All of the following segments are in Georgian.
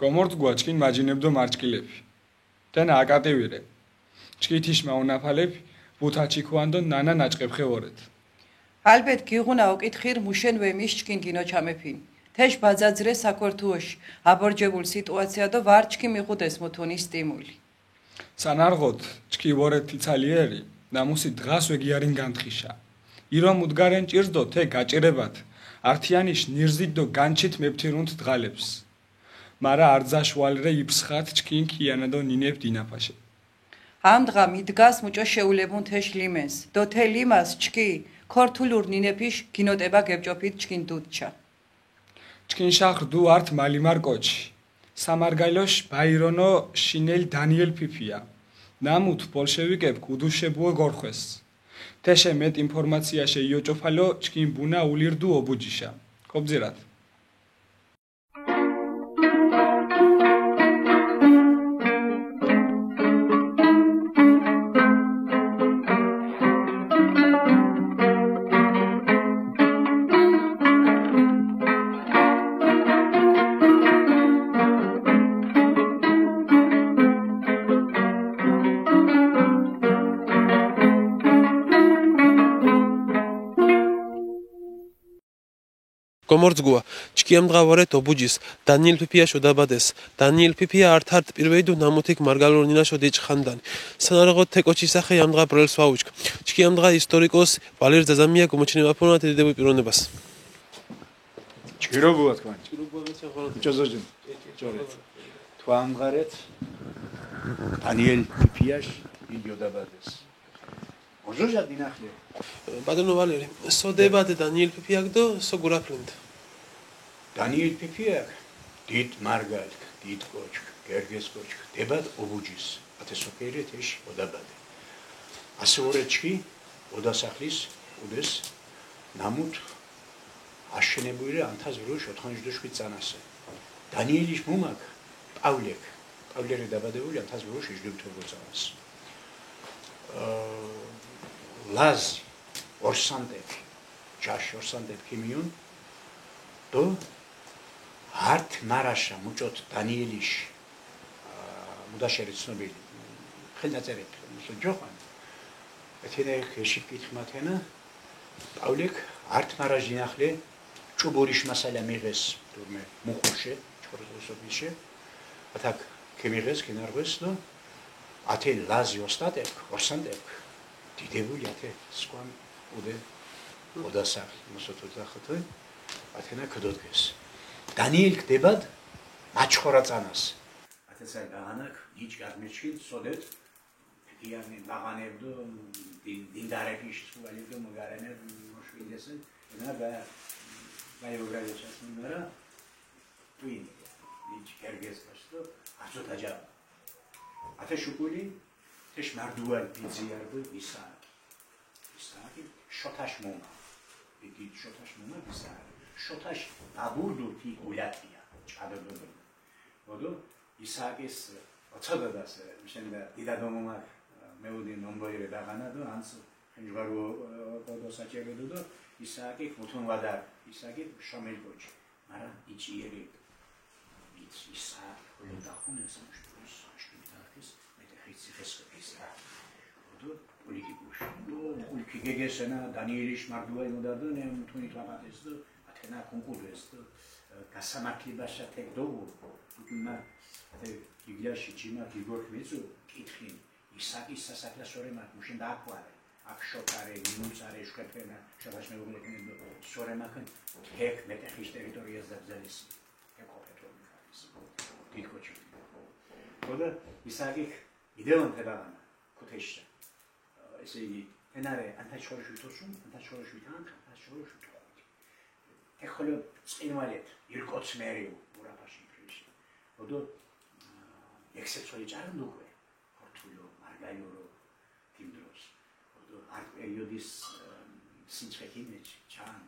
გომორდგვა ჩკინ მაჯინებდო მარჭკილეფი. თენა აკატივირე. ჩკითიშ მაუნაფალეფი ბუთაჩიქვანდო ნანა ნაჭყებხეორეთ. ალბეთ გიღუნა ოკითხիր მუშენ ვემიშ ჩკინ გინოჩამეფინ. თეშ ბაძაძრე საკვერთუოშ აბორჯებულ სიტუაცია დო ვარ ჩკი მიხუდეს მუთუნი სტიმული. სანარღოთ ჩკი ვორეთ თიცალიერი ნამუსი დღას ვეგიარინ განთხიშა. ირომ უდგარენ ჭირდო თე გაჭირებათ. ართიანიშ ნირზით დო განჩით მეფთირუნთ დღალებს. მარა არძაშვალრე იფსხათ ჩკინ კიანადო ნინებ დინაფაშე. ამ დღა მიდგას მუჭო შეულებუნ თეშ ლიმენს. დო თე ლიმას ჩკი ქორთულურ ნინეფიშ გინოტება გებჭოფით ჩკინ დუდჩა. ჩკინ შახრ დუ ართ მალიმარ კოჩი. სამარგალოშ ბაირონო შინელ დანიელ ფიფია. ნამუთ ბოლშევიკებ კუდუშებუო გორხვეს. თეშე მეტ ინფორმაცია შეიოჭოფალო ჩკინ ბუნა ულირდუ ობუჯიშა. კობძირათ. გომორძგუა ჩკიამდღავარეთ ობუჯის დანიელ ფიფიაშო დაბადეს დანიელ ფიფია ართართ პირველიდო ნამუთიქ მარგალურ ნინაშო დიჭხანდანი სანარღოთ თეკოჩი სახე ამდღა ბრელს ვაუჩკ ჩკიამდღა ისტორიკოს ვალერ ზაზამია გომოჩინებაფონა თედები პიროვნებას ჩკირობუა თქვენ ჭოზოჯი ჭორეთ თვამღარეთ დანიელ ფიფიაშ იდიო დაბადეს ოჟოჟა დინახლე ბადონო ვალერი სოდებადე დანიელ ფიფიაკ დო სოგურაფლენდ დანიელ ფიფიაკ დიდ მარგალ დიდ კოჩკ გერგეს კოჩკ დებად ობუჯის ათესოფერეთ ეშ ოდაბადე ასეორეჩკი ოდასახლის უდეს ნამუთ აშენებუირე ანთას ბრუშ 97 წანასე დანიელის მუმაკ პავლერი დაბადებული ანთას ბრუშ 72 წანას ლაზი ორსანდეფი ჯაშ ორსანდეფი ქიმიონ დო არტ მარაშა მუჭოთ დანიელიში მუდაშერი ცნობილი ხელნაწერები მსოჯოხან ეთენე ხეში კითხმათენა პავლეკ არტ მარაჟი ნახლე ჭუბურიშ მასალა მიღეს თურმე მუხუშე ჩოროსობიშე ათაკ ქემიღეს კინარღვეს დო ათე ლაზი ოსტატებ ორსანდეფ დიდებული ათე სკვამ უდე ოდასახ მოსოთოძახოთო ათენა ქდოდგეს დანიელ კდებად მაჩხორა წანას ათესა გაანაკ ნიჭ გარმეჩი სოდეთ ფიგიანი ბაღანებდო დინდარეფიშ სუალიდო მოგარენე მოშვილესენ და გაიოგრაიჩას ნიმერა ტუინ ნიჭ გერგეს გასტო აცოტაჯა ათე შუკული თეშ მარდუალ ბიძიარდო ისაკი შოთაშ მომა იგი შოთაშ მომა ისაკი შოთაშ აბურდუ ფიგულატია ჭადოდო ოდო ისაკის ოცადადას შენდა დიდადომომა მეუდი ნომბოირე დაღანადო ანს ხინჯვარო კოდო საჭერედო და ისაკი მუთუნვადა ისაკი შამელკოჩი მარა იჭიერი ისაკი ხოლოდახუნეს მშტოს აშტიტაკის მეტეხიცი ხესკისა ოდო პოლიტიკუშ დო ულკი გეგესენა დანიელიsh მარდუაი მოდადო ნე მუთუნი კლაპატეს და ათენა კონკურეს და გასამართლებაშა თეკდო უკუნა ათე იგიაში ჯიმა გიგორ მეცუ კითხი ისაკის სასაკლასორე მათ მუშენ დააკვარე აქ შოტარე ნუცარე შკეფენა შაბაშ მეუბნებინდო სორე მაქენ თეკ მეტეხის ტერიტორიას დაბზალის ეკოპეტრონიკას დიდკოჩი ხოდა ისაკი იდეონ თებანა ქუთეშა ესე იგი ენარე ანტაშორშვითოსუმ ანტაშორშვითან ანტაშორშვითო ეხოლო წინვალეთ ირკოცმერიუ ურაფაში ფრიში ხოდა ექსეცოი ჯარნუგვე ხორთულო მარგაიორო თიმდროს ხოდა არ პერიოდის სინჩხეკინეჩ ჩან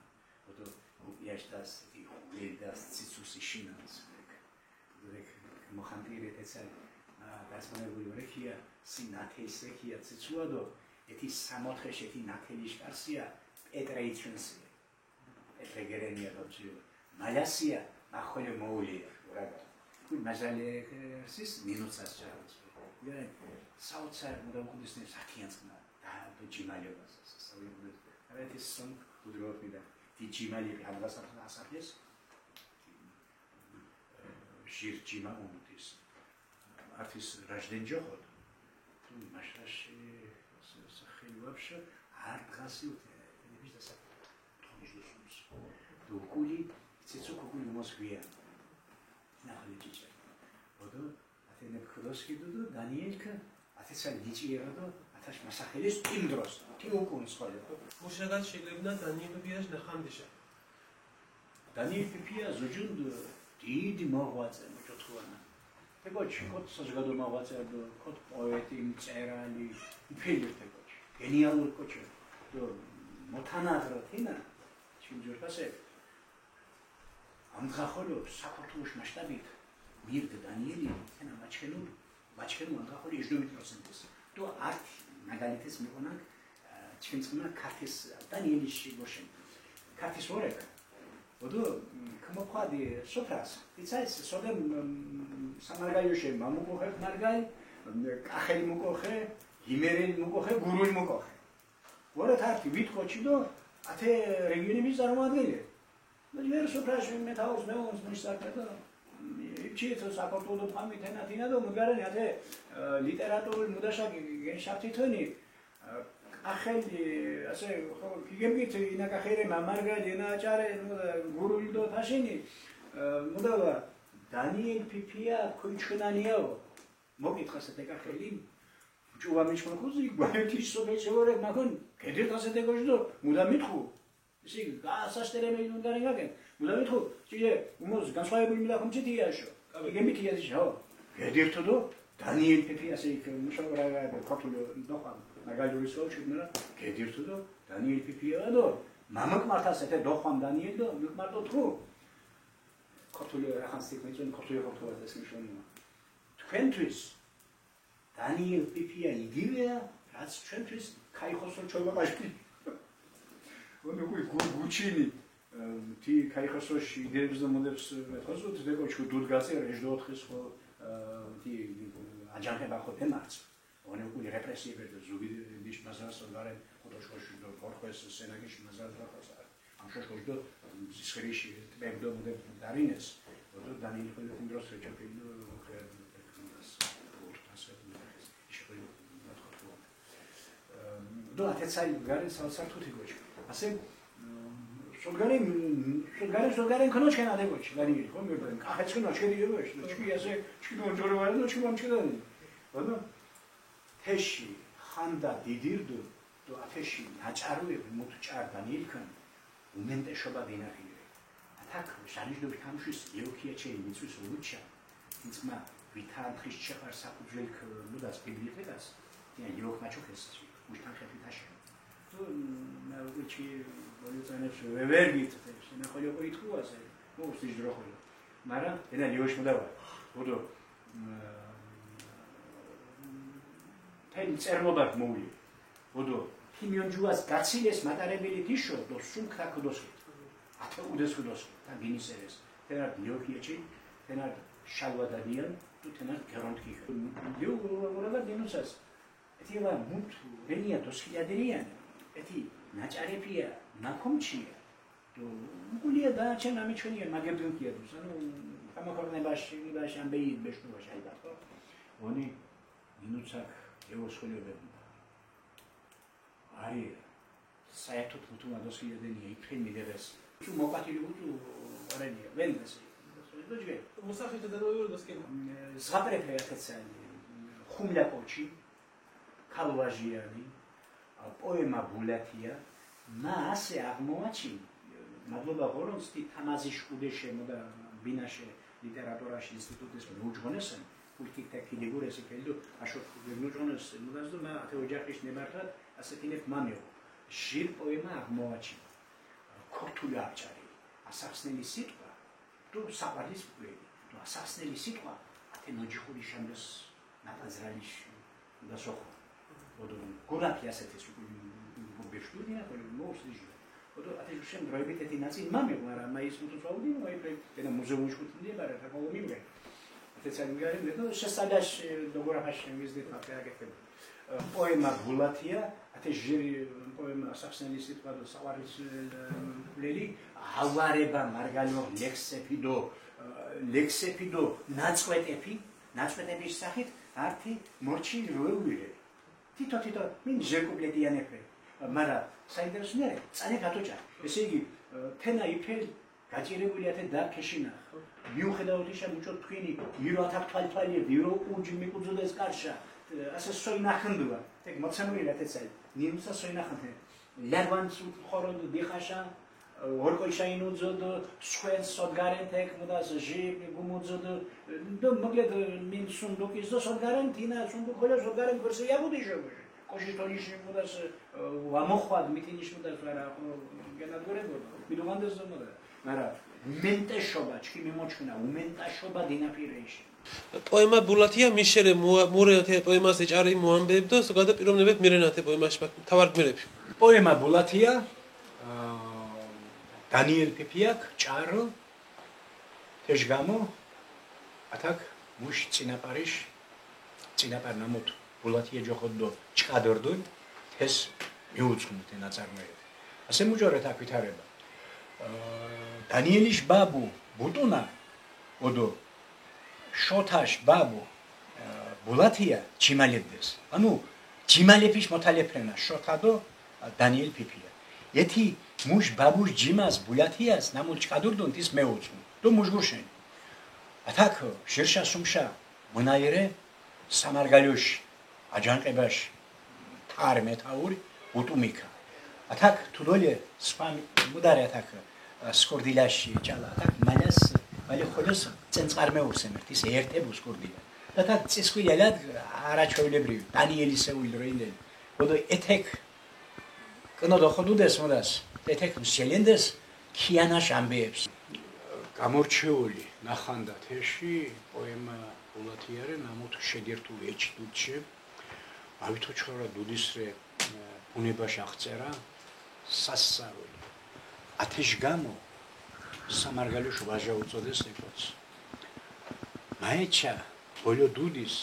ხოდა უიაშტას იხულედას ციცუსი შინანს ხოდა მოხანტირეთ ეცა დასმენებული რეხია სინათესეხია ციცუადო ეთი სამოთხეში ეთი ნათელიში კარსია პეტრეიცუნსი ეთრეგერენია დოჩიო მალასია ახოლე მოულია ურაგა Kui mazalesis minutsa charles. Yani sautsar muda kudisne sakiansna da jimaliovas. Aveti son kudrotnida. Jimali hamgas asarles. Shir jima umutis. Artis rajdenjohod. Tu mashash sakhil вообще арт-гасиут. Видишь, do kuli tsitsu kuli Moskvia na halijicha odo atene kroski do Danielka atesa lichiera do atash masakhelis imdros tiukun skole მუშაგად შეგლებნა დანიელ პიპიას ნახამდიშა Daniel Pipia zujund დიდი მოღვაწე მოჭოთხოვანა ეგოჩი კოთ საზოგადო მოღვაწე და კოთ პოეტი მწერალი ფილმი ეგოჩი გენიალური კოჩი და მოთანადრო თინა ჩინჯორკასე ამხახოლო საქართველოს მასშტაბით მირდ დანიელი ენა მაჩქენუ ამხახოლი 70%-ის და ართ მაგალითის მიყონა ჩვენცნა ქართის დანიელის შიგოშენ ქართის ორეკ ოდო კომოყადი სოფრას იცაის სოდემ სამარგაიოშე მამუკოხე მარგაი კახელი მუკოხე იმერელი მუკოხე გურული მუკოხე ვორა თარტი ვითყოჩი და ათე რეგიონების წარმოადგენელი Например, супрашиваем металлус, меонс, мышцакета. Ипчието сапортудо памятена тинадо, мугарани ате литература мудашаги геншафти тони. Ахели, асе кигемгит ина кахере мамаргали ина чаре гурулдо ташини. Мудава Daniel Pipia куичхнанио. Могитхас ате кахели. Чува мишмахузи, гваетиш собечеоре магон. Кедирхас ате гождо, муда митху. Εσύ, κάσαστε με τον Καριγκάκεν. Μου λέει του, κύριε, όμως განსხვავებული μιλά ხომჩიტიაშო. გემით იაზიშო. გედირთო დო დანიელ პიპიასე იქ მუშავრა ქართული დოხან. მაგალითად სოჩიმერა გედირთო დო დანიელ პიპია დო მამაკ მართას ეთე დოხან დანიელ დო მარტო თუ. ქართული რახანსი მეჭენ ქართული ქართული ეს მიშონია. თქვენთვის დანიელ პიპია იგივეა, რაც ჩვენთვის кайხოსო ჩოლბაში. Он такой гучини, ти кайхасош идеებს და მოდებს მეთქოსოთ დეგოჩ დუდგასე რეჟდოთხის ხო ти აჯანხება ხო თემარც. Он такой რეპრესიები და ზუგი ნიშ მასას ვარე ხოთოშოშ და ხორხეს სენაგიში მასას რახას. ამ შოშოშ და სისხლში ტბებდო მოდე დარინეს. და დანიელ ხოლმე დროს ეჭაფინო ხერდას ორტასე ისე ნახო. და ათეცაი გარი საერთოდ იგოჩ. ასე სულგარი ქონოჩენ ადეგოჩ გარი ხო მეგობრებო კახეთში ნოჩქედიებოჩ ჩი ასე ჩი მონჯოროვანი და ჩი მონჩედანი ანუ თეში ხანდა დიდირდო და ათეში ნაჭარუები მუთჭარდან ილქან უმენტეშობა დინახილე ათაკ შანიშდო ბიქამშის ეოქიაჩენი მიწვის ულუჩა იცმა ვითანხის ჩეხარ საფუძველ ნუდას ბიბლიოთეკას და იოხმაჩოქეს უშთან ხეთითაში на учи болюцанებს ვერ გიწევს მე ხოლმე ყვითუაზე მოსის დროხო მაგრამ ენა ლიოშ მოდავა ბოდო თენ წერლობა მოვი ბოდო ქიმიონჯუას გაცილეს მატარებელი დიშო და სულ ქაკდოს ათე უდეს ხდოს და გინისერეს თენა ლიოქიეჩი თენა შალვადადიან თუ თენა გერონტკი ლიოგორობა დინუსას ეთილა მუთ რენია დოსხიადერიან ეთი ნაჭარებია, ნაკომჩია. თუ გულია დაჩენ ამიჩვენია მაგებდუნკია თუ ანუ გამახორნებაში ვიბაში ამბეი ბეშტუაში ალბათ ხო? ონი მინუცაკ ევოსხოლიობები. აი საერთოდ თუ ადოსიადენია იქენ მიდევეს. თუ მოკატილი უთუ არენია ვენდეს. დოჯგე. მოსახეთ და როიურ დასკენ. ზღაპრეფე ახეცანი. ხუმლაკოჩი ქალვაჟიანი პოემა ბულათია მასე აღმოაჩი მადლობა გორონსტი თამაზის კუდეშე მოდა ბინაშე ლიტერატურაში ინსტიტუტის ნუჯგონესენ პოლიტიკა კიდეგურესი ფელდო აშო ნუჯგონეს მოდაზდო მა ათე ოჯახის ნებართად ასეთინებ მამიო ჟირ პოემა აღმოაჩი ქორთული არჩარი ასახსნელი სიტყვა თუ საყარლის პოემი თუ ასახსნელი სიტყვა ათე ნოჯიხური შამდეს ნატაზრალის დასოხო ოდო გურაფი ასეთის ბეშტუდია მოვსიჯი ოდო ათე შენ დროებით ეთი ნაცი მამე მაგრამ მაის მუთუ საუდი მაი ენა მუზეუმში ხუთინდია მაგრამ რა მოვიმე თეცალიგარი ნუ შესადაშ დოგორაფაშ მიზდით მაგერაკეთებ პოემა გულათია ათე ჟირი პოემა საფსენის სიტყვა და საყვარის ლელი ავარება მარგალო ლექსეფიდო ნაწყვეტების სახით ართი მორჩი როევირე თითო მინ ჟეკუბლეტიანეფე მაგრამ საინტერესო ნერე წანე გატოჭა ესე იგი თენა იფელ გაჭირებული ათე და ქეშინა მიუხედავად ისა მუჭო თქვენი ირო ათაკ თვალთვალიე ირო უჯი მიკუძუდეს კარშა ასე სოინახანდუა ეგ მოცემული ათეცაი ნიმსა სოინახანდე ლერვანს ხოროდ დიხაშა ორკოიშაინუძოდ სვენ სოდგარენტეკ მოდას ჟი გუმუძოდ და მოგლედ მინ სუნდუკის და სოდგარენტინა სუნდუკოლა სოდგარენტ ვერსია ბუდიშო კოშიტონიში მოდას ვამოხვად მიტინიშ მოდას არა განადგურებო მიდოვანდეს ზომოდა მაგრამ მენტეშობა ჩქიმი მოჩქნა უმენტაშობა დინაპირეში პოემა ბულათია მიშერე მურენათე პოემას ეჭარი მოამბებდო გადაპირობნებებ მირენათე პოემაში თავარ გმირები პოემა ბულათია დანიელ პიპიაკ ჭარო თეშგამო ათაკ მუშ წინაპარ ნამოთ ბულათია ჯოხოდო ჩადორდონ ეს მიუძღვნით ნაწარმოები ასე მუჯორეთ აქ ვითარება დანიელის ბაბუ ბუტუნა ოდო შოთაშ ბაბუ ბულათია ჩიმალებდეს ანუ ჩიმალეფის მოთალეფრენა შოთადო დანიელ პიპია ეთი მუშ ბაბუს ჯიმას ბულათიას ნამულ ჩადორდონ ის მეუძღვნ დო მუშგუშენ ათაკ შერშა სუმშა მონაიერე სამარგალოში აჯანყებაში თარ მეტაური უტუმიკა ათაკ თუდოლე სპამ მუდარე ათაკ სკორდილაში ჭალა ათაკ მალე ხოლოს წენწყარმეურს ის ერთებ სკორდილა ათაკ წისქვილად არაჩვეულებრივი დანიელისეული როინდელი ოდო ეთეკ კნოდო ხოდუდეს მოდას ეთეკ შელენდეს ქიანაშ ამბეებს გამორჩეული ნახანდა თეში პოემა ბულათიარე ნამოთ შედერთუ ეჩდუჩე ავითო ჩხარა დუდისრე ბუნებაში აღწერა სასწაული ათეშ გამო სამარგალოშ ვაჟა უწოდეს ეკოც მაეჩა ბოლო დუდის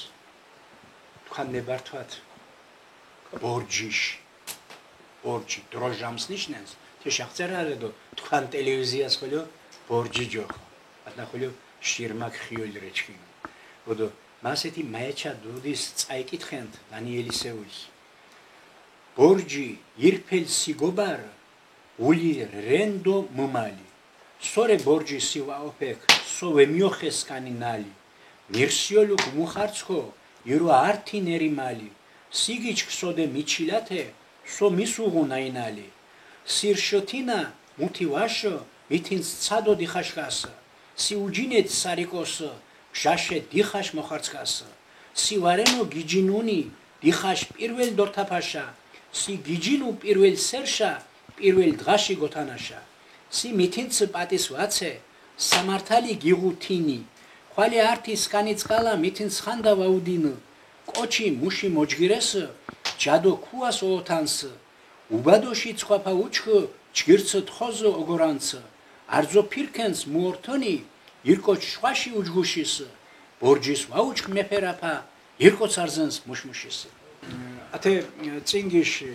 თქვენ ნებართვათ ბორჯი დროჟამს ნიშნენს თეშ აღწერა რედო თქვენ ტელევიზიას ხოლო ბორჯი ჯოხო ათნა ხოლო შირმაკ ხიოლ რეჩკი ოდო მასეთი მაეჩა დუდის წაიკითხენთ დანიელისეულის ბორჯი ირფელ სიგობარ ული რენდო მომალი სორე ბორჯი სივაოფეკ სოვე მიოხეს კანინალი მირსიოლუ გმუხარცხო ირო ართი ნერიმალი სიგიჩ ქსოდე მიჩილათე სო მისუღუნაინალი სირშოთინა მუთი ვაშო მითინს ცადო დიხაშკასა სიუჯინეთ სარიკოსო ჟაშე დიხაშ მოხარცხასა სივარენო გიჯინუნი დიხაშ პირველ დორთაფაშა სი გიჯინუ პირველ სერშა პირველ დღაში გოთანაშა სი მითინც პატის ვაცე სამართალი გიღუთინი ხვალე ართი სკანიწყალა მითინს ხანდა ვაუდინო კოჩი მუში მოჯგირეს ჯადო ქუას ოთანს უბადოში ცხაფა უჩხო ჯგირც თხოზო ოგორანც არძო ფირქენს მუორთონი ირკოჩ შვაში უჯგუშის ბორჯის ვაუჩხ მეფერაფა ირკოც არზენს მუშმუშის ათე წინგიში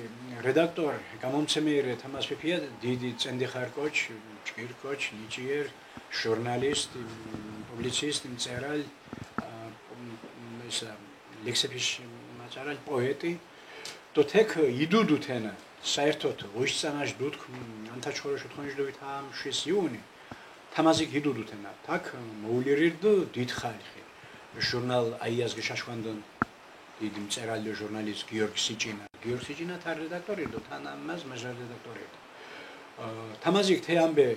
რედაქტორ გამომცემელი თამას პიპია დიდი წენდიხარ კოჩ ჭირ კოჩ ნიჭიერ ჟურნალისტ პუბლიცისტ მწერალ ესა ლექსეფის მაჭარალ პოეტი то тек идуду თენა საერთოდ ვიშცანაშ დუდქ ანთაჩხორო შეთქონიშდობით ამ შესიუნი თამაზი გიდუდუ თენა так მოულირდ დიდხალხი ჟურნალ აიას გაშაშვანდონ დიდი მწერალი ჟურნალისტ გიორგი სიჭინა თა რედაქტორი და თან ამას მაჟარ რედაქტორი თამაზი θε ამბე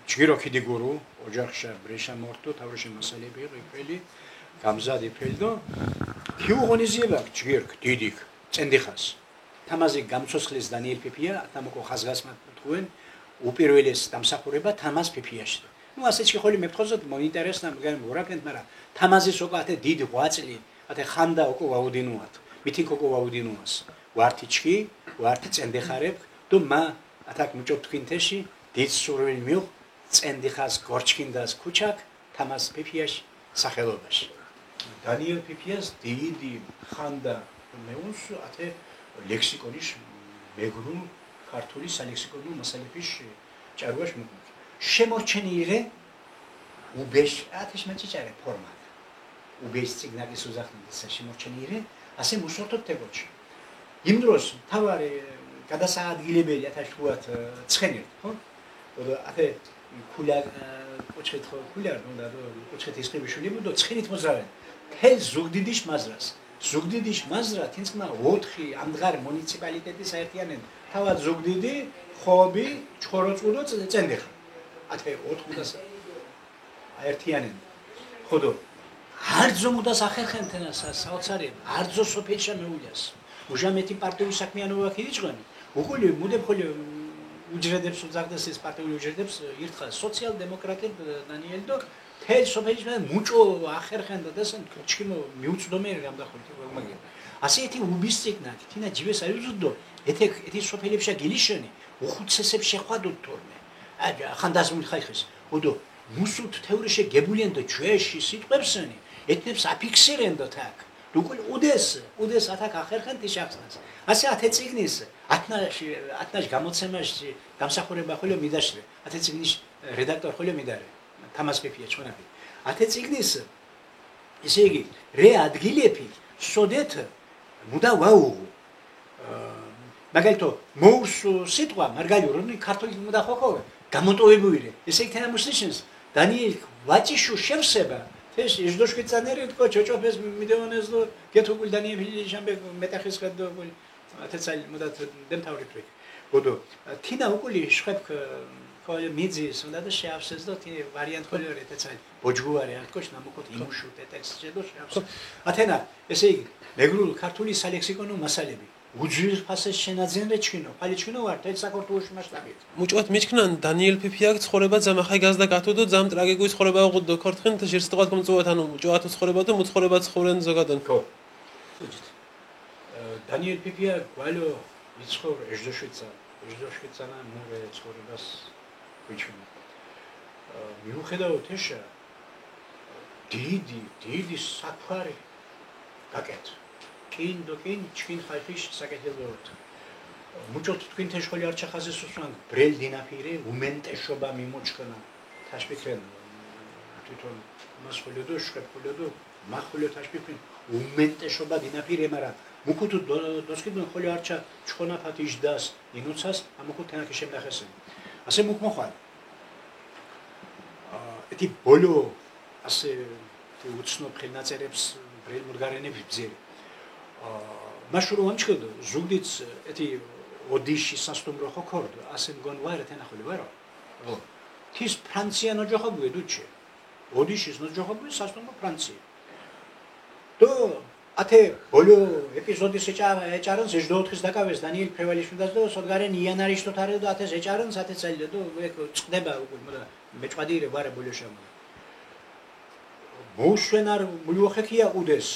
ჯგირო ქიდეგურუ ოჯახშა ბრეშა მორტო თავრში მასალები ყიფელი გამზადი ფელდო ქიუღონიზიება ჯგირკ დიდიქ წენდიხას თამაზი გამცოცხლის დანიელ პიპია თამოკო ხაზგასმათ თქვენ უპირველეს დამსახურება თამას პიპიაში ნუ ასეჩი ხოლი მეფხოზოთ მოინტერესნა მგან მორაფენთ მაგრამ თამაზის ოკათე დიდი ღვაწლი ათე ხანდა ოკო ვაუდინუათ მითინ კოკო ვაუდინუას ვართიჩკი ვართი წენდიხარებ თუ მა ათაკ მუჭო თქვინთეში დიდ სურვილი მიუ წენდიხას გორჩკინდას ქუჩაკ თამას პიპიაში სახელობაში. დანიელ ფიფიას დიდი ხანდა მეუნს ათე ლექსიკონის მეგრულ ქართული სალექსიკონო მასალების ჭარბаш მოგმოჩ. შემორჩენილი უბეშ ათეშ მეჭჭარე ფორმატ. უბეშ ციგნაკის უზახნილის შემორჩენილი ასე მუშორთოთ თებოჩი. იმ დროს თავარი გადასაადგილებელი ათაშუათ ცხენერთ, ხო? ათე ქულა კუჩეთ ქულა უნდა კუჩეთ ისყიბიშვილი მოდო ცხენით მოძრავენ. თელ ზუგდიდის მაზრას. ზუგდიდის მაზრა თინცმა 4 ამდგარ მუნიციპალიტეტის აერთიანენ. თავად ზუგდიდი, ხობი, ჩხოროწყურო წენდიხ. ათე 4 აერთიანენ. ხოდო არძო მუდას ახერხენთენა საოცარი არძო სოფელშა მეულიას. უჟამეთი პარტიული საქმიანობა ქიჭღანი. უყოლი მუდეფოლი უჯრედებს უძაღდეს ეს პარტიული უჯრედებს ერთხელ სოციალ-დემოკრატები დანიელდო თელ სოფელში მუჭო ახერხენდა დასენ ჩქიმო მიუწდომერი გამდახოლით მაგე. ასეთი უბისწიკნა თინა ჯივეს აიუზდო ეთი სოფელებშა გილიშენი უხუცესებს შეხვადო თორმე. ხანდას მიხაიხეს. ოდო მუსუთ თეორიში გებულენდო ჩვეში სიტყვებსენი ეთნებს აფიქსირენდო თაკ. რუკულ უდეს ათაკ ახერხენთი შახსნას. ასე ათე ციგნის ათნაში გამოცემაში გამსახურება ხოლო მიდაშრე. ათე ციგნის რედაქტორ ხოლო მიდარე. თამას პეპია ჩვენები. ათე ციგნის ესე იგი რე ადგილები სოდეთ მუდა ვაუ მაგალითო მოუსუ სიტყვა მარგალიური ქართული მუდა ხოხო გამოტოვებული ესე იგი თანამუსლიშენს დანიელ ვაჭიშუ შევსება ეს ჟდოშკიცანერი თქო ჩოჭოფეს მიდეონეს და გეთუგულ დანიელი შამბე მეტახის ხდო ათეცალ მუდა დემთავრიფრი ბოდო თინა უკული შხებ ხოლე მიძის უნდა და შეავსეს და თინე ვარიანტ ხოლე ეთეცალ ბოჯგუარი ათქოშ ნამოკოთ იმუშუტ ტექსტ შედო შეავსო ათენა ესე იგი მეგრულ ქართული სალექსიკონო მასალები უძვირ ფასეს შენაძენრე ჩქინო ფალიჩქინო ვარ თელ საქართველოს მასშტაბით მუჭოთ მიჩქნან დანიელ ფიფიაკ ცხოვრება ზამახай გაზდა გათოდო ზამ ტრაგიკული ცხოვრება უყუდო ქორთხენ ჟირსტყად კომწუათ ანუ მუჭოთ ცხოვრება და მუცხოვრება ცხოვრენ ზოგადან ხო დანიელ ფიფია გვალო იცხოვ ეჟდოშვიცანა მურე ცხოვრებას ვიჩვენე მიუხედავთ ეშა დიდი საფარი გაკეთ კინ ჩკინ ხალხის საკეთებოდ მუჭოთ თქვენ თეშხოლი არ ჩახაზეს უსვან ბრელ დინაფირე უმენტეშობა მიმოჩქნა თაშფიქრენ თვითონ მასხოლედო შხეფოლედო მახოლე თაშფიქრენ უმენტეშობა დინაფირე მარა მუქუთუ დოსკიდონ ხოლი არჩა ჩხონაფათ იჟდას ინუცას ამუქუ თენაკი შემნახესენ ასე მუქ მოხვალ ეთი ბოლო ასე უცნობ ხელნაწერებს ბრელ მურგარენები ბზერი მაშურო ამჩქოდო ზუგდიც ეთი ოდიში სასტუმრო ხოქორდო ასე მგონ ვარ ეთენახული ვარო თის ფრანცია ნოჯოხობუე დუჩე ოდიშის ნოჯოხობუე სასტუმრო ფრანცია დო ათე ბოლო ეპიზოდის ეჭარანს ეჟდოოთხის დაკავეს დანიელ ფრევალიშვილს და სოდგარენ იანარიშ თოთარე და ათეს ეჭარანს ათე წელი და წდება უკვე მეჭვადირე ვარე ბოლოშამ მოუშვენარ მულიოხეკია უდეს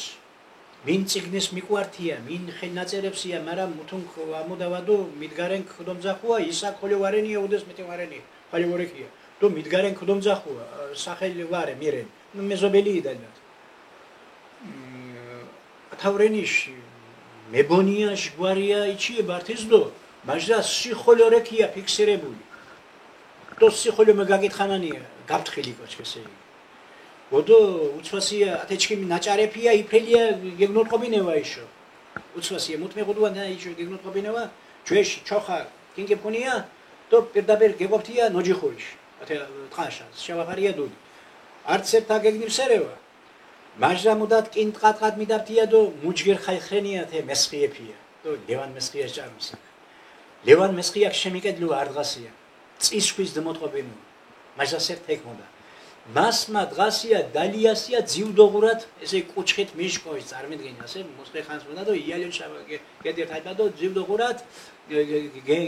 მინ ციგნის მიყვართია მინ ხელნაწერებსია მაგრამ მუთუნ ამოდავადო მიდგარენ ხდომძახუა ისა ხოლე ვარენია უდეს მეტი ვარენი ხალე ვორეკია დო მიდგარენ ხდომძახუა სახელი ვარე მირენ მეზობელი იდალნათ თავრენიში მებონია ჟგვარია იჩიება ართისდო მაჟდა სიხოლორეკია ფიქსირებული დო სიხოლო მეგაკითხანანია გაფრთხილი კოჩკესე ოდო უცვასია ათეჩკიმი ნაჭარებია იფრელია გეგნოტყობინევა იშო უცვასია მუთმეღუდუა ნაიჩო გეგნოტყობინევა ჩვეში ჩოხა კინგეფონია დო პირდაპირ გეგოფთია ნოჯიხურიშ ათე თხაშა შევაფარია დუდი არც ერთ აგეგნივსერევა მაჟდა მუდად კინტყატყატ მიდაფთია დო მუჯგერ ხაიხრენია თე მესხიეფია დო ლევან მესხია ჭარმისა ლევან მესხია შემიკედლო არდღასია წისქვის დმოტყობინო მაჟდა სერთ ეკმოდა მასმა დღასია დალიასია ძივდოღურად ესე კუჩხით მიშკოის წარმოდგენა ასე მოსყე ხანს მოდა და იალენ გედერთ აიდა და ძივდოღურად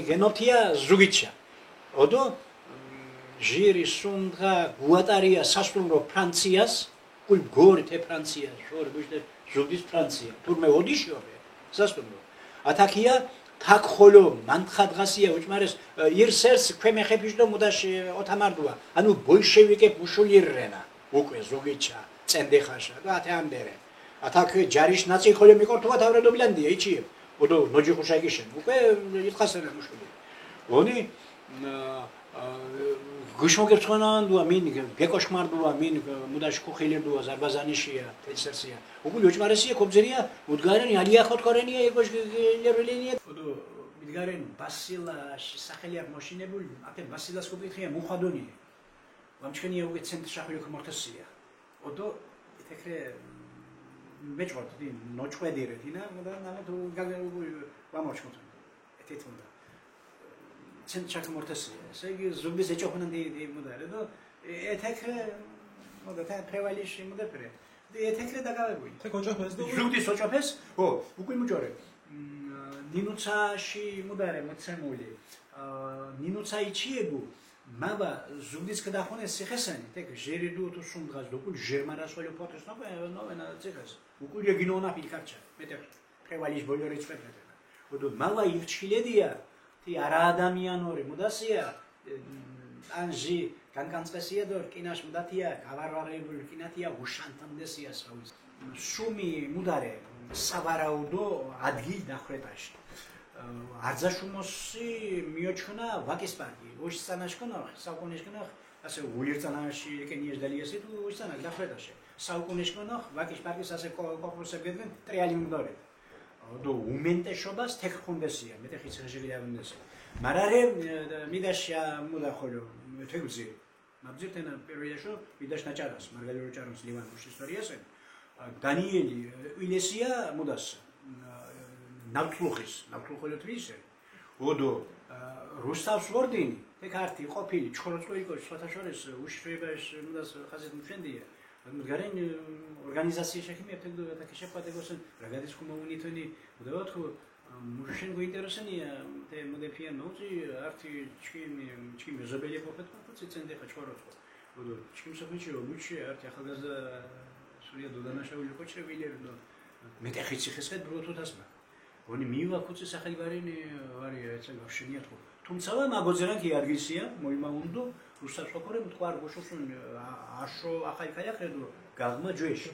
გენოფთია ზუგიჩა ოდო ჟირი სუნდღა გუატარია სასტუმრო ფრანციას კულ გორი თე ფრანცია შორი ბუშდე ზუგდის ფრანცია თურმე ოდიშიობე სასტუმრო ათაკია თაკ ხოლო მანთხა დღასია უჭმარეს ირსერს ქვემეხეფიშდო მუდაში ოთამარდუა ანუ ბოლშევიკე ბუშულირენა უკვე ზუგიჩა წენდეხაშა და ათე ამბერე ათაკ ჯარიშ ნაცი ხოლე მიკორთვა თავრედობლანდია იჩი ოდო ნოჯი ხუშაიგიშენ უკვე იტყასერე მუშული ონი გუშმოგერცხანანდუა მინ გეკოშმარდუა მინ მუდაში ხუხილერდუა ზარბაზანიშია თესერსია უგული ოჭმარესია კობზერია უდგარენი ალია ხოთქორენია ეგოშ ლერლენია ოდო მიდგარენ ბასილა სახელია მოშინებული ათე ბასილას კუპითხია მუხადონი ვამჩქენია უგე ცენტრ შახილო ხმორთესია ოდო ეთეკრე მეჭვართ დი ნოჭვედირე დინა და ნამა თუ გაგერუ ვამოჩქოთ ეთეთუნდა ცენტრ შახილმორთესია ესე იგი ზუგდის ეჭოხნანდი მოდარე და ეთეკრე მოდა თა პრევალიში მოდაფრე ეთეკრე დაგავებული თე კოჭოფეს და ზუგდის ოჭოფეს ო უკვე მოჭორე ნინუცაში მოდარე მოცემული ნინუცა იჩიებუ მავა ზუგდის გადახონეს სიხესანი თეკ ჟერიდუ თუ სუნდღას დოკულ ჟერმარასოლი ფოტოს ნოვენა ციხეს უკულია გინონა ფილკარჩა მეტე პრევალიშ ბოლორი წვეთე ოდო მავა ირჩილედია თი არა ადამიანური მუდასია ანჟი განკანწყესია და კინაშ მუდათია გავარვარებული კინათია უშანთამდესია საუზ შუმი მუდარე სავარაუდო ადგილ დახრეტაში არძაშუმოსი მიოჩქნა ვაკის პარკი უშსანაშქნა საუკუნეშქნა ასე უირწანაში ეკენიეს დალიასი თუ უშსანა დახრეტაში საუკუნეშქნა ვაკის პარკის ასე კოპროსებგენ ტრიალი მუდარე ოდო უმენტეშობას თექხუნდესია მეტე ხიცხეჟელი ავინდეს მარარე მიდაშა მუდახოლო თეგუზი მაბზირთენა პერიოდაშო მიდაშ ნაჭარას მარგალორო ჭაროს ლივანუში ისტორიასე დანიელი ილესია მუდას ნავთლუხოლო თვისე ოდო რუსტავს ვორდინი თეკარტი ყოფილი ჩხოროწყოიკო სხვათაშორის უშრებაშ მუდას ხაზეთ მშენდია მდგარენ ორგანიზაცია შექმნიებთ და თქეშაპატეგოსენ რაგადის კომუნიტონი მუდავთ მუშენ გვინტერესენია და მოდეფიან ნოწი არტი ჩკიმ ზობელი ყოფეთ ფუცი ცენტე ხაჩოროწყო ოდო ჩკიმ საფიჩი ობუჩი არტი ახალგაზრდა სურია დოდანაშავილი ხოჩრებილი და მეტეხიცი ხესეთ ბროთუთასმა ონი მივა ხუცი სახელი ვარენი ვარია ეცე ვაშენიათ ხო თუმცა მაგოძერანკი ადგილსია მოიმაუნდო რუსაფხორე მთვარ გოშოსუნ აშო ახალქაია ხედო გაღმა ჯეში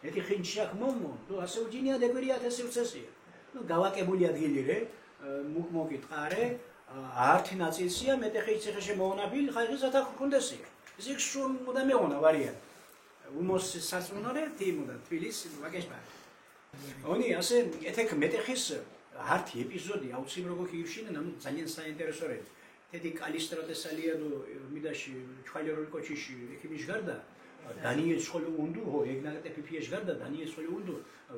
ეთი ხინჩაკ მომო თუ ასე უჯინია დეგერია თესი უცესია ნუ გავაკებული ადგილირე მუკმოკითხარე ართი ნაწილსია მეტეხი ციხეში მოუნაბილ ხაიხისათა ხუნდესია ისიქ შუმ და მეონა ვარია უმოს სასუნორე თიმუდა თბილისი ვაკეშბა ონი ასე ეთეკ მეტეხის ართი ეპიზოდი აუცილებლო ქიევშინა ნამუ ძალიან საინტერესო რე თედი კალისტრატესალიადო მიდაში ჩხალეროლ კოჩიში ეკიმიშ გარდა დანიელ სკოლო უნდუ ო ეგნაკტე პიპიეშ გარდა დანიელ სკოლო უნდუ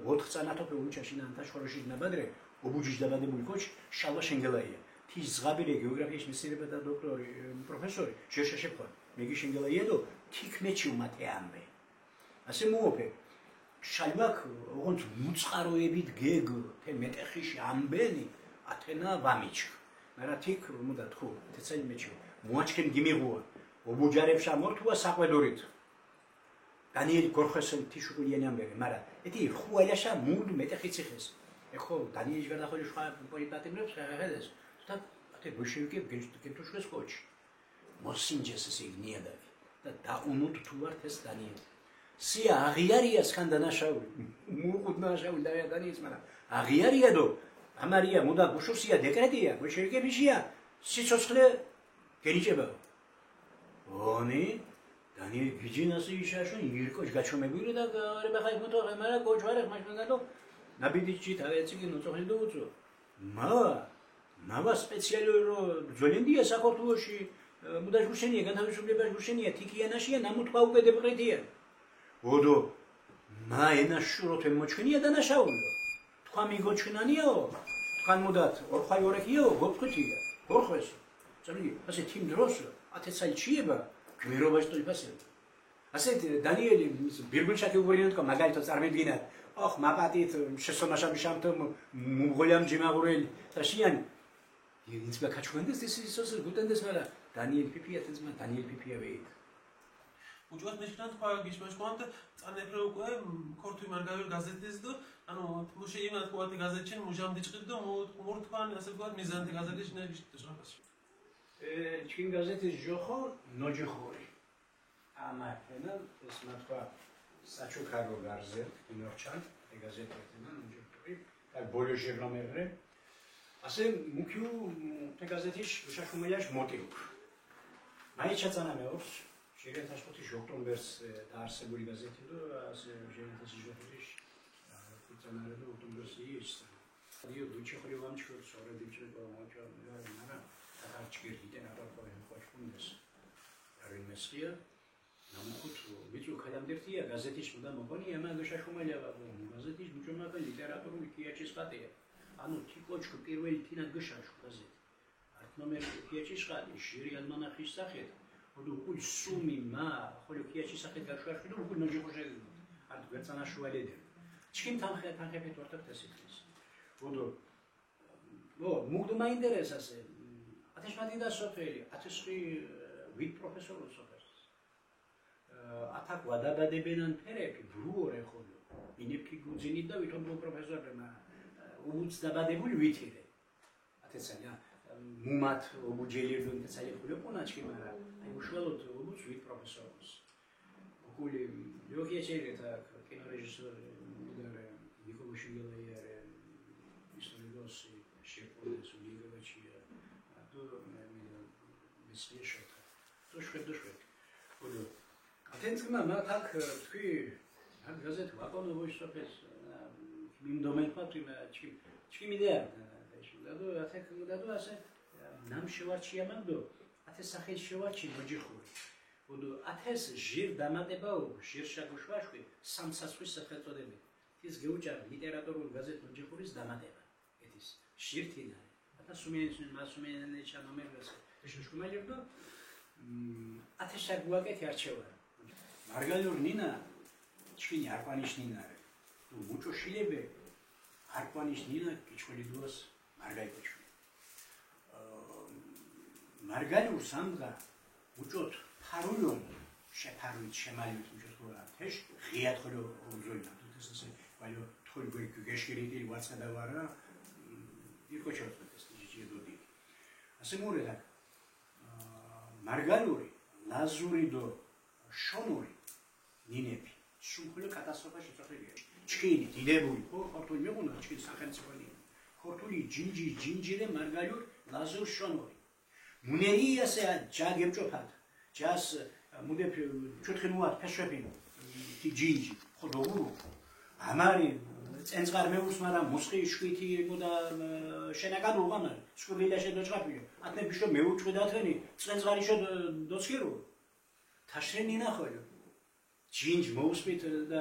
4 წანათოფე უნჩაშინა ანთა შოროში ნაბადრე ობუჯიშ დაბადებული კოჩ შალვა შენგელაია თი ზღაბირე გეოგრაფიაში მეცნიერება და დოქტორი პროფესორი შეშეშეფა მეგი შენგელაია და თიქმეჩი უმატე ამბე ასე მოოფე შალვაკ ოღონდ მუწყაროებით გეგ თე მეტეხიში ამბენი ათენა ვამიჩ მარა თიქ მოდა თქო თეცალი მეჩი მოაჩქენ გიმიღუა ობუჯარებშა მორთუა საყვედურით დანიელი გორხესენ თიშუგულიანი ამბერი მარა ეთი ხუალაშა მუდ მეტეხიციხეს ეხო დანიელი გარდახოლი სხვა პოლიტატიმებს ხერხედეს და ათე ბუშევიკე გეთუშეს კოჩი მოსინჯეს სიგნიადა და დაუნუთ თუ ვართ ეს დანიელი სია აღიარია სკანდანაშაული მუყუდნაშაული და დანიელს მარა აღიარია დო ამარია მოდა გუშუსია დეკრეტია ბუშევიკებიშია სიცოცხლე გერიჭება ონი დანიელი გიჯინასი იშაშო ირკოშ გაჩომებული და რება ხაი მოტო მარა კოჩვარე ხმაშმენგადო ნაბიდიჩი თავეცი ნოწოხი და უწო მავა სპეციალურო ძოლენდია საქართველოში მუდაშ გუშენია განთავისუფლებას გუშენია თიკიანაშია ნამუთვა უკვე დეპრეტია ოდო მა ენაშუროთ ემოჩქენია დანაშაულო თქვა მიგოჩქნანიო თქვან მუდათ ორხაი ორეკიო გოფხიტია ორხეს წამი ასე თიმ დროს ათეცალი ჩიება გმირობაში თუ იფასე ასე დანიელი ბირგულშაკი უბრინეთკო მაგალითად წარმოიდგინათ ოხ მაპატით შესომაშამი შამთო მუღოლამ ჯიმაღურელი თაშიანი ის ბაკაჩვენდეს ის ისოს გუტენდეს მარა დანიელი პიპია თენზმა დანიელი პიპია ვეით უჯვათ მეშკან თქვა გიშმაშკوانت წანეფრე უკვე ქორთვი მარგაველ გაზეთის და ანუ მუშეიმა თქვა გაზეთში მუჟამ დიჭყიდ და მორთვან ასე თქვა მიზანთი გაზეთის ნეჯიშტ შეხას ჩინ გაზეთის ჯოხო ნოჯიხორი ამათენა ეს მათქვა საჩუქარო გარზე ინორჩან ეგაზეთებთან ნუჯური და ბოლოჟერ ნომერre ასე მუქიუ ეგაზეთის შაშუმელიაშ მოტივ მაიჩაცანა მეობს შეგეთაშოთი ოქტომბერს დაარსებული გაზეთი და ასე შეგეთაში ჟოთიშ ფიცანარე და ოქტომბერს იესა დიო დუჩხორი ვამჩქო სორედი ჩება მოჭა მარა არჩკი ლიტერატურა ყოშუნდეს არის მესია ნამუქოთ ვიცი ხალამდერთია გაზეთის მოდა მოგონია მაგ შაშუმელია გაზეთის მუჭომაკა ლიტერატურული კიაჩის ხატია ანუ თიკოჩკო პირველი თინად გშაშუ გაზეთი არტ ნომერი კიაჩის ხატი ჟირი ალმანახის სახეთ ოდო უკულ სუმი მა ხოლო კიაჩის სახეთ გაშვაშუ და უკულ ნოჯიხოშე არტ გვერცანა შუალედე ჩქიმ თანხებით ვარტებ თესიტის ოდო მუგდო მაინტერესასე ათეშმადი და სოფელი ათეშხი ვით პროფესორო სოფელს ათაკ ვადაბადებენან ფერები ბრუორე ხოლო ინებკი გუძინით და ვითომ პროფესორებმა უც დაბადებული ვითირე ათეცანა მუმათ ობუჯელიებდონ თესალიებული პონაჩკი მარა აი უშუალოდ უც ვით პროფესორს უკული ლოგიაჩერეთა კინორეჟისორი მუდარე ნიკოლაშვილიარე ისტორიოსი შეფონდეს უნივერსიტეტია და მისია შოთა დოშვედ ხოლო ათენცმა მაგ თქვი აქ გაზეთ ვაკონოვოის სოფეს მიმდომენ ფათიმა ჩიმიდია და ათეკ და ასე ნამ შევარჩია მაგდო ათე სახე შევარჩი მოჯიხური ოდო ათეს ჟირ დამატებაო ჟირ შაგოშვაშვი სამსასხვის სახელწოდები ის გეუჭარ ლიტერატურულ გაზეთ მოჯიხურის დამატება ეთის ჟირთინა ათა სუმიანი ჩანომერს შეშუმალებდო ათე შაგუაკეთი არჩევა მარგალურ ნინა ჩინი არყანიშნინა მუჭოშილებე არყანიშნინა კიჩხელი დუას მარგაიჩი მარგალურ სამგა მუჭოთ ფარულონ შეფარვით შემალივით მუჭოთურა თეშ ღიათ ხოლო უზოინა თესე ვაიო თოლგვი გეშკირიტი ვაცადავარა ირკოჩოთეს ჯიჯიდოდი ასე მურედა მარგალური ლაზური დო შონური ნინები სულ კატასტროფაში წახებია ჩქინი დილებული ხო ხორთული მეგონა ჩქინი სახელმწიფოა ხორთული ჯინჯირე მარგალურ ლაზურ შონური მუნერიასე ჯაგებჭოფად ჯას მუდებ ჩუთხინუათ ფეშვებინ ჯინჯი ხოდოგურუ ამარი წენწარ მეუს მარა მოსხი შვითი მოდა შენაგან უღამარ სკურილა შედოჭაფიო ათნე ბიშო მეუჭვიდათენი წენწარი შედოცხირო თაშენი ნახოյო ჯინჯ მოუსმით და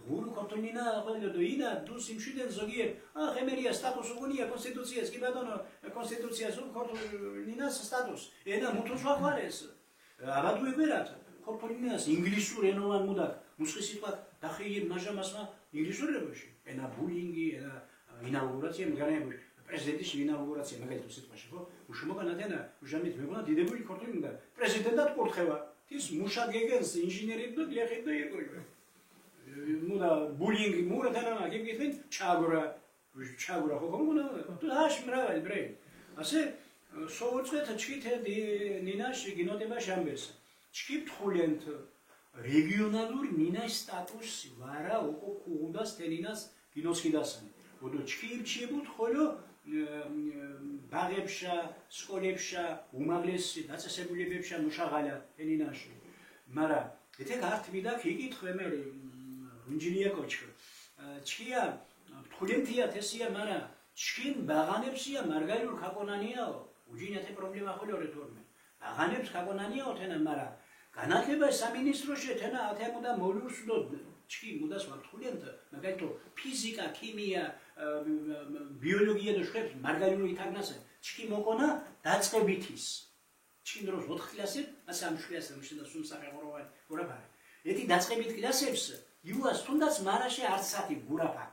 ღურუ კონტონინა ხოლო დოინა დუ სიმშვიდენ ზოგიერ ხემერია სტატუს უგუნია კონსტიტუციას კი ბატონო კონსტიტუციას უქორტონინას სტატუს ენა მუთუშვა ხარეს აბადუ ებერათ ხორტონინას ინგლისურ ენოვან მუდა მუსხი სიტყვა დახიი მაჟამასმა ინგლისურებაში ენა ბულინგი ენა ინაუგურაცია მგანაებული პრეზიდენტის ინაუგურაცია მაგალითად სიტყვაში ხო უშმოგანათენა უშამით მეგონა დიდებული ხორტონინდა პრეზიდენტად კურთხევა ის მუშად გეგენს ინჟინერები და გლეხები და ირგოები მუდა ბულინგი მურათანა გეგეთენ ჩაგურა ხო კომუნა თაშ მრავალი ბრე ასე სოუწეთ ჩქითე ნინაში გინოტება შამბეს ჩქიფ თხულენთ რეგიონალური ნინას სტატუსი ვარა უკო კუდას თენინას გინოსკიდასანი ოდო ჩქიფჩიბუთ ხოლო ბაღებშა სკოლებშა უმაღლესი დაწესებულებებშა მუშაღალა თენინაში მარა ეთე გართმიდა კიკითხე მე ინჟინია კოჩკო ჩქია თხულენთია თესია მარა ჩქინ ბაღანებსია მარგალურ ხაკონანიაო უჯინათე პრობლემა ხოლო რეთორმე ბაღანებს ხაკონანიაო თენა მარა განათლება სამინისტროში თენა ათემოდა მოლუსდო ჩქი მუდას ვართხულენთ მაგალითო ფიზიკა ქიმია ბიოლოგია და შვებს მარგალური ითაგნასე ჩქი მოკონა დაწყებითის ჩქინ დროს 4 კლასი ასე ამ შვიას და სუმსახეღოროვანი გურაფარი ეთი დაწყებით კლასებს იუას თუნდაც მარაში არც სათი გურაფაკ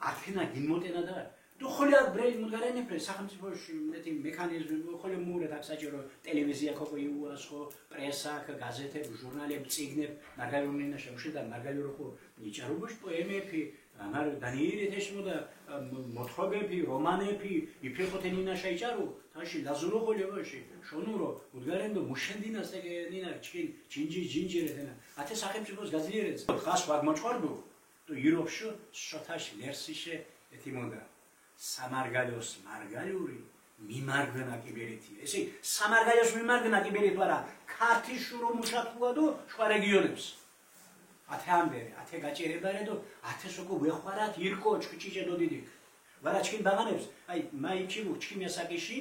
ათენა გინმოტენა და თუ ხოლია ბრელი მუდგარენი პრე სახელმწიფოში მეტი მექანიზმი ხოლია მურეთ აქ საჭირო ტელევიზია ხო იუას ხო პრესა გაზეთები ჟურნალები წიგნები მარგალურინა შემოშიდა მარგალურო ხო ნიჭარუბოშ პოემები ამარ დანიერი თეშმოდა მოთხრობები, რომანები, იფეხოთე ნინა შეიჭარო, თაში ლაზურო ხოლებაში, შონურო, უდგარენდო მუშენდინას ეგ ნინა ჯინჯირეთენა. ათე სახელმწიფოს გაძლიერებს. ხას ვაგ მოჭყორდო, თუ იუროპშო შოთაში ლერსიშე ეთიმონდა. სამარგალოს მარგალური მიმარგნა კიბერეთი. ესე სამარგალოს მიმარგნა კიბერეთ ვარა, ქართის შურო მუშატყუადო სხვა რეგიონებს. ათე ამბერე, ათე გაჭირებარედო, ათე სოკო ვეხوارات ირკო ჩქიჭედო დიდიქ. ვარა ჩქიმ ბაღანებს, აი მაიჩიბუ ჩქიმიასაკიში,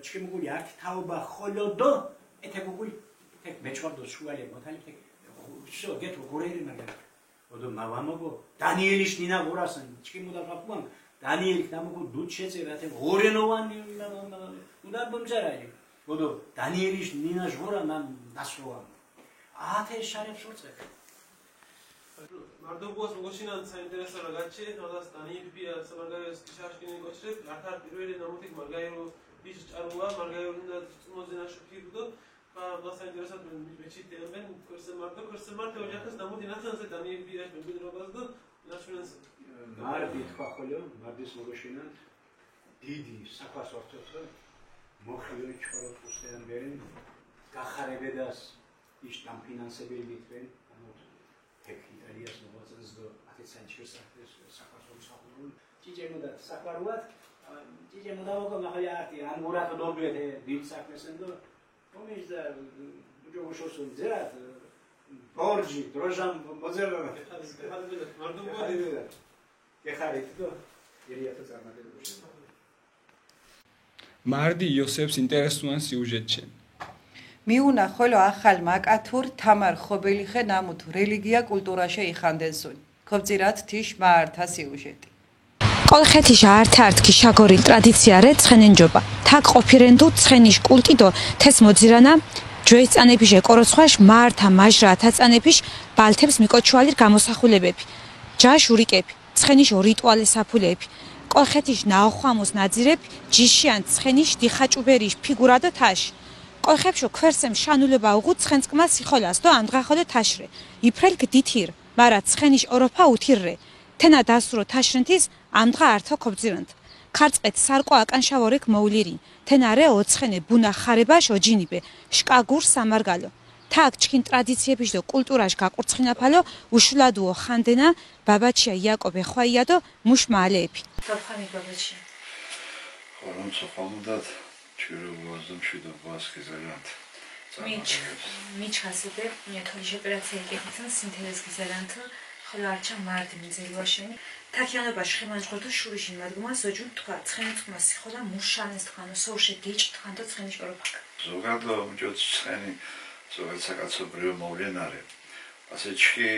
ჩქიმუგული ართი თაობა ხოლოდო, ეთეგუგული თეკ მეჭვარდო შუალე მოთალი თეკ. შო გეთო გორერი მაგარი. ოდო მავამოგო დანიელის ნინა გორასან ჩქიმუდა ფაპუან დანიელი დამოგო დუჩეწერა თე ორენოვანი უნდა მომწერალი. ოდო დანიელის ნინა ჟღორა მან დასროა. ათე შარებს უწე. მარტოგვას მოგოჩინან საინტერესო რაღაცი, როდესაც დანიელია სამარგაიოს კიშაშკინი კოჩრებ, ართარ პირველი ნამუთი მარგაიო ის ჭარუა, მარგაიო და წმოზენაშო ფირდო, და საინტერესო მეჩიტებენ კურსე მარტო ოჯახის ნამუთი ნაცანზე დანიელია მებიდრობას და ნაშუნას მარდი თქვა ხოლო, მარდის მოგოჩინან დიდი საფას ორთოთო მოხიო ჩოროთუსთან ბერენ გახარებედას ის там ფინანსებელი მითვენ იტალიას მოვაწეს და 10 ცენტრს საქართველოს საფუძველი ჭიჭემოდა საფარულად ჭიჭემოდა მოგახაიათი ამურატო დობლეთე დიდ საქმესენ და მომის და უჯოშოსო ზერათ ბორჯი დროჟან მოძებნა მარტო გეხარით და ერიათო წარმატებულში მარდი იოსებს ინტერესუან სიუჟეტში მიუნა ხოლო ახალ მაკათურ თამარ ხობელიხე ნამუთ რელიგია კულტურაშე იხანდენსუნ ქობძირათ თიშ მაართა სიუჟეტი კოლხეთიშ ართართკი შაგორი ტრადიცია რე ცხენენჯობა თაკ ყოფირენდუ ცხენიშ კულტიდო თეს მოძირანა ჯოის წანეფიშე კოროცხვაშ მაართა მაჟრა თაწანეფიშ ბალთებს მიკოჩვალირ გამოსახულებები ჯაშ ურიკები ცხენიშ რიტუალე საფულები კოლხეთიშ ნაოხვამოს ნაძირებ ჯიშიან ცხენიშ დიხაჭუბერიში ფიგურა და თაში კოლხებშო ქვერსემ შანულება უღუ ცხენწკმა სიხოლას და ამდღახოლე თაშრე იფრელკ დითირ მარა ცხენიშ ოროფა უთირრე თენა დასურო თაშრენთის ამდღა ართო ქობძირანთ ქარწყეთ სარყო აკანშავორეკ მოულირინ თენარე ოცხენე ბუნა ხარებაშ ოჯინიბე შკაგურ სამარგალო თაკ ჩქინ ტრადიციებიშ და კულტურაშ გაკურცხინაფალო უშულადუო ხანდენა ბაბაჩია იაკობე ხვაია და მუშ მალეები თაფხანი ბაბაჩია ხორონ სოფამუდად ჩირუგოზum შიდობას გიზარანთ მიჩ ხასიდე მიეთოლიში ოპერაცია ეკეთებთან სინთეზის გიზარანთ ხოლო არჩა მარდი მიზელვაშენი თაქიანობაში ხემანჯღორდო შურიშინ მადგმას ოჯუნ თქვა ცხენიწყმა სიხოლა მუშანეს თქვანო სოურშე გეჭ თქვანდო ცხენის ოროფაკ ზოგადო მჯოც ცხენი ზოგადად საკაცობრიო მოვლენარე ასეთში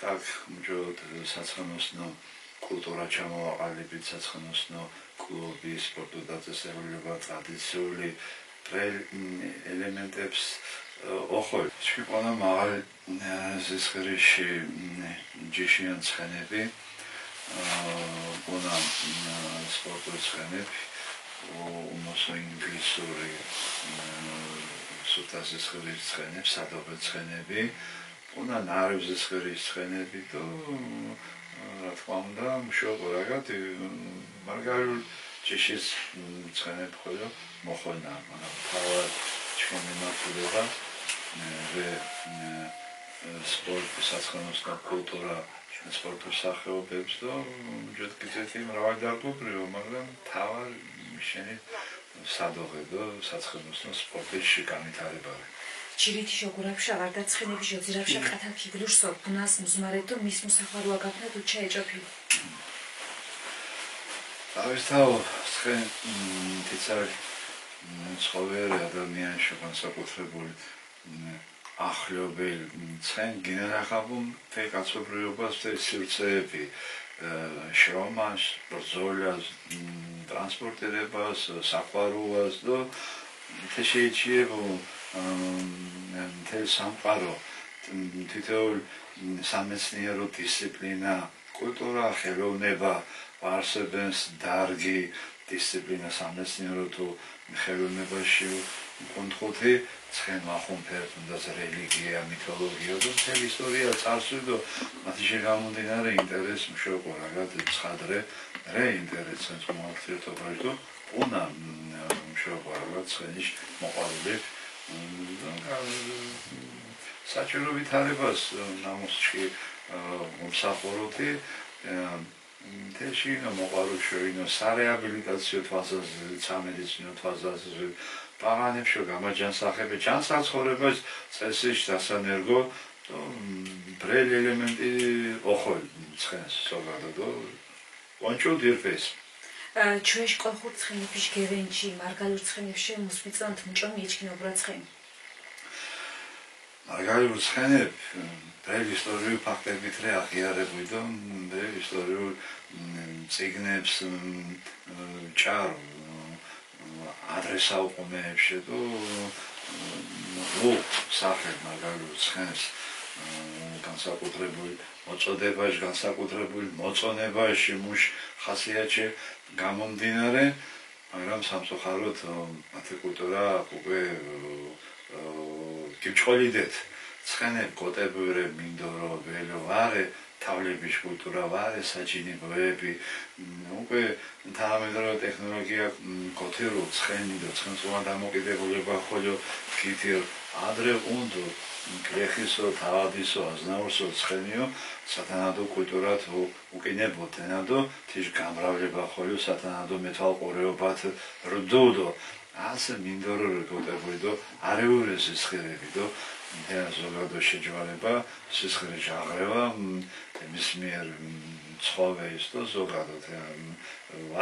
თაქ მჯოდ საცხენოსნო კულტურა ჩამოაყალიბეთ საცხენოსნო კლუბი სპორტო დაწესებულება ტრადიციული ელემენტებს ოხოლ შეყვანა მაღალ ზისხრიში ჯიშიან ცხენები ბუნა სპორტო ცხენები უმოსო ინგლისური სუთა ზისხრის ცხენები სადობე ცხენები ბუნა ნარევ ზისხრის ცხენები და რა თქმა უნდა მშობ რაგად მარგარულ ჯიშის ცხენები ხოლო მოხონა მაგრამ თავად ჩვენი მართლობა სპორტის საცხენოსნო კულტურა ჩვენ სპორტის სახეობებს და ჯერ კიდევ მრავალდარგობრივ მაგრამ თავად შენი სადოღე და საცხენოსნო სპორტში განვითარებაა ჯირითი შოგურაფშა ვარდა ცხენები ჟოძირაფშა ყათა ფიგურსო ბუნას მზმარედო მის მოსახაროა გაფნა დუჩა ეჭოფი თავისთავად ცხენ თიცარი ცხოველი ადამიანში განსაკუთრებული ახლობელ ცხენ გენერახაბում թե კაცობრიობას թե სივრცეები შრომას, ბრძოლას, ტრანსპორტირებას, საყვარუას და թե შეიძლება მთელ სამყარო თითოეულ სამეცნიერო დისციპლინა, კულტურა, ხელოვნება არსებობს დარგი დისციპლინა სამეცნიერო თუ ხელოვნებაში კონტროლი ცხენ ახუნფერთ და რელიგია, მითოლოგია და მთელი ისტორია წარსულდა მათი შეგამომდინარე ინტერესი მშოყო რაღაც ცხადრე რე ინტერესი მოახერხო პროექტო უნა მშოყო რაღაც ცხენის მოყოლები საჭირო ვითარებას ნამუსში მომსახუროთი თეში მოყოლობშოინო სარეაბილიტაციო თვალსაზრისით სამედიცინო თვალსაზრისით პაღანებშო გამაჯანსახები ჯანსაცხოვრებას წესის დასანერგო ბრელი ელემენტი ოხოლ ცხენს სოგადო კონჩო დირფეს ჩვეშ კოლხურ ცხენებში გევენჩი მარგალურ ცხენებში მუსმიწონთ მჭომი ეჩქინობრა ცხენი მარგალურ ცხენებ ბრელი ისტორიულ ფაქტებით რე აღიარებუდო ბრელი ისტორიულ წიგნებს ჭარო ადრესა უყმეებში და სახე მაგალითად ცხენს განსაკუთრებული მოწოდებაში, განსაკუთრებული მოწონებაში მუშ ხასიათში გამომდინარე, მაგრამ სამწუხაროდ მათი კულტურა უკვე გიჩხოლიდეთ ცხენებ კოტებურე მინდორო ველო ვარე თავლების კულტურა ვარე საჯინიბოები უკვე თანამედროვე ტექნოლოგია კოთერო ცხენი და ცხენს დამოკიდებულება ხოლო გითირ ადრე უნდო კრეხისო თავადისო აზნაურსო ცხენიო სათანადო კულტურა თუ უკინებოთენადო თიშ გამრავლება ხოლო სათანადო მეტალყურეობათ რდუდო ასე მინდორო კოტებურიდო არეურეს სხერებიდო ზოგადო შეჯვარება სისხლის ჟაღრება მის მიერ ცხოვეის და ზოგადად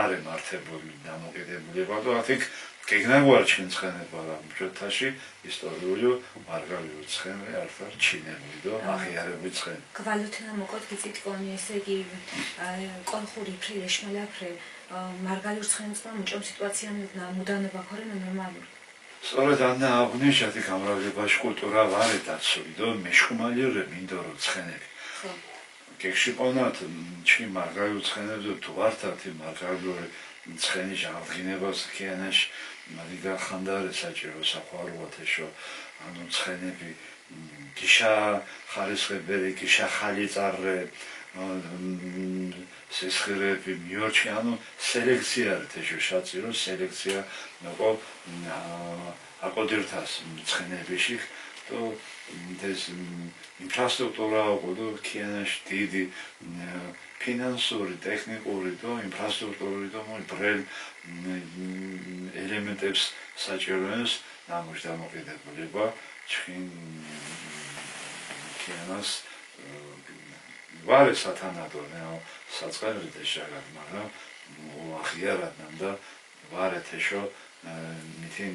არ ემართებული დამოკიდებულება და ათიქ გეგნაგვარჩენ ცხენება რა ბჭოთაში ისტორიული მარგალიური ცხენი არც ჩინებული და აღიარებული ცხენი გვალოთენა მოკოდ გიწიტკონი ესე იგი კოლხური ფრილეშმალაფრე მარგალურ ცხენს მომჭომ სიტუაცია მუდანება ქორენ ნორმალური სწორედ ანნა აღნიშნეთი გამრავლებაში კულტურა ვარე დაცული და მეშხმალი მინდორო ცხენები გეგში ყონათ ჩი მარგალურ ცხენებზე თუ ვართათი მარგალური ცხენის აღდგინებას ქიანაში მაგიდა ხანდარე საჭირო საყვაროათეშო ანუ ცხენები გიშა ხარისხებელი გიშა ხალიწარე სისხლები მიორჩი ანუ სელექცია რთეშო შაწირო სელექცია ნოკო აკოდირთას ცხენებიში то ეს ინფრასტრუქტურა ყოდო ქიანაში დიდი ფინანსური, ტექნიკური და ინფრასტრუქტურული და ბრელ ელემენტებს საჭიროებს ნამუშ დამოკიდებულება ჩხინ ქიანას ვარე სათანადო საწყერდე შეგად მაგრამ ახიარად ნამდა ვარე თეშო მითინ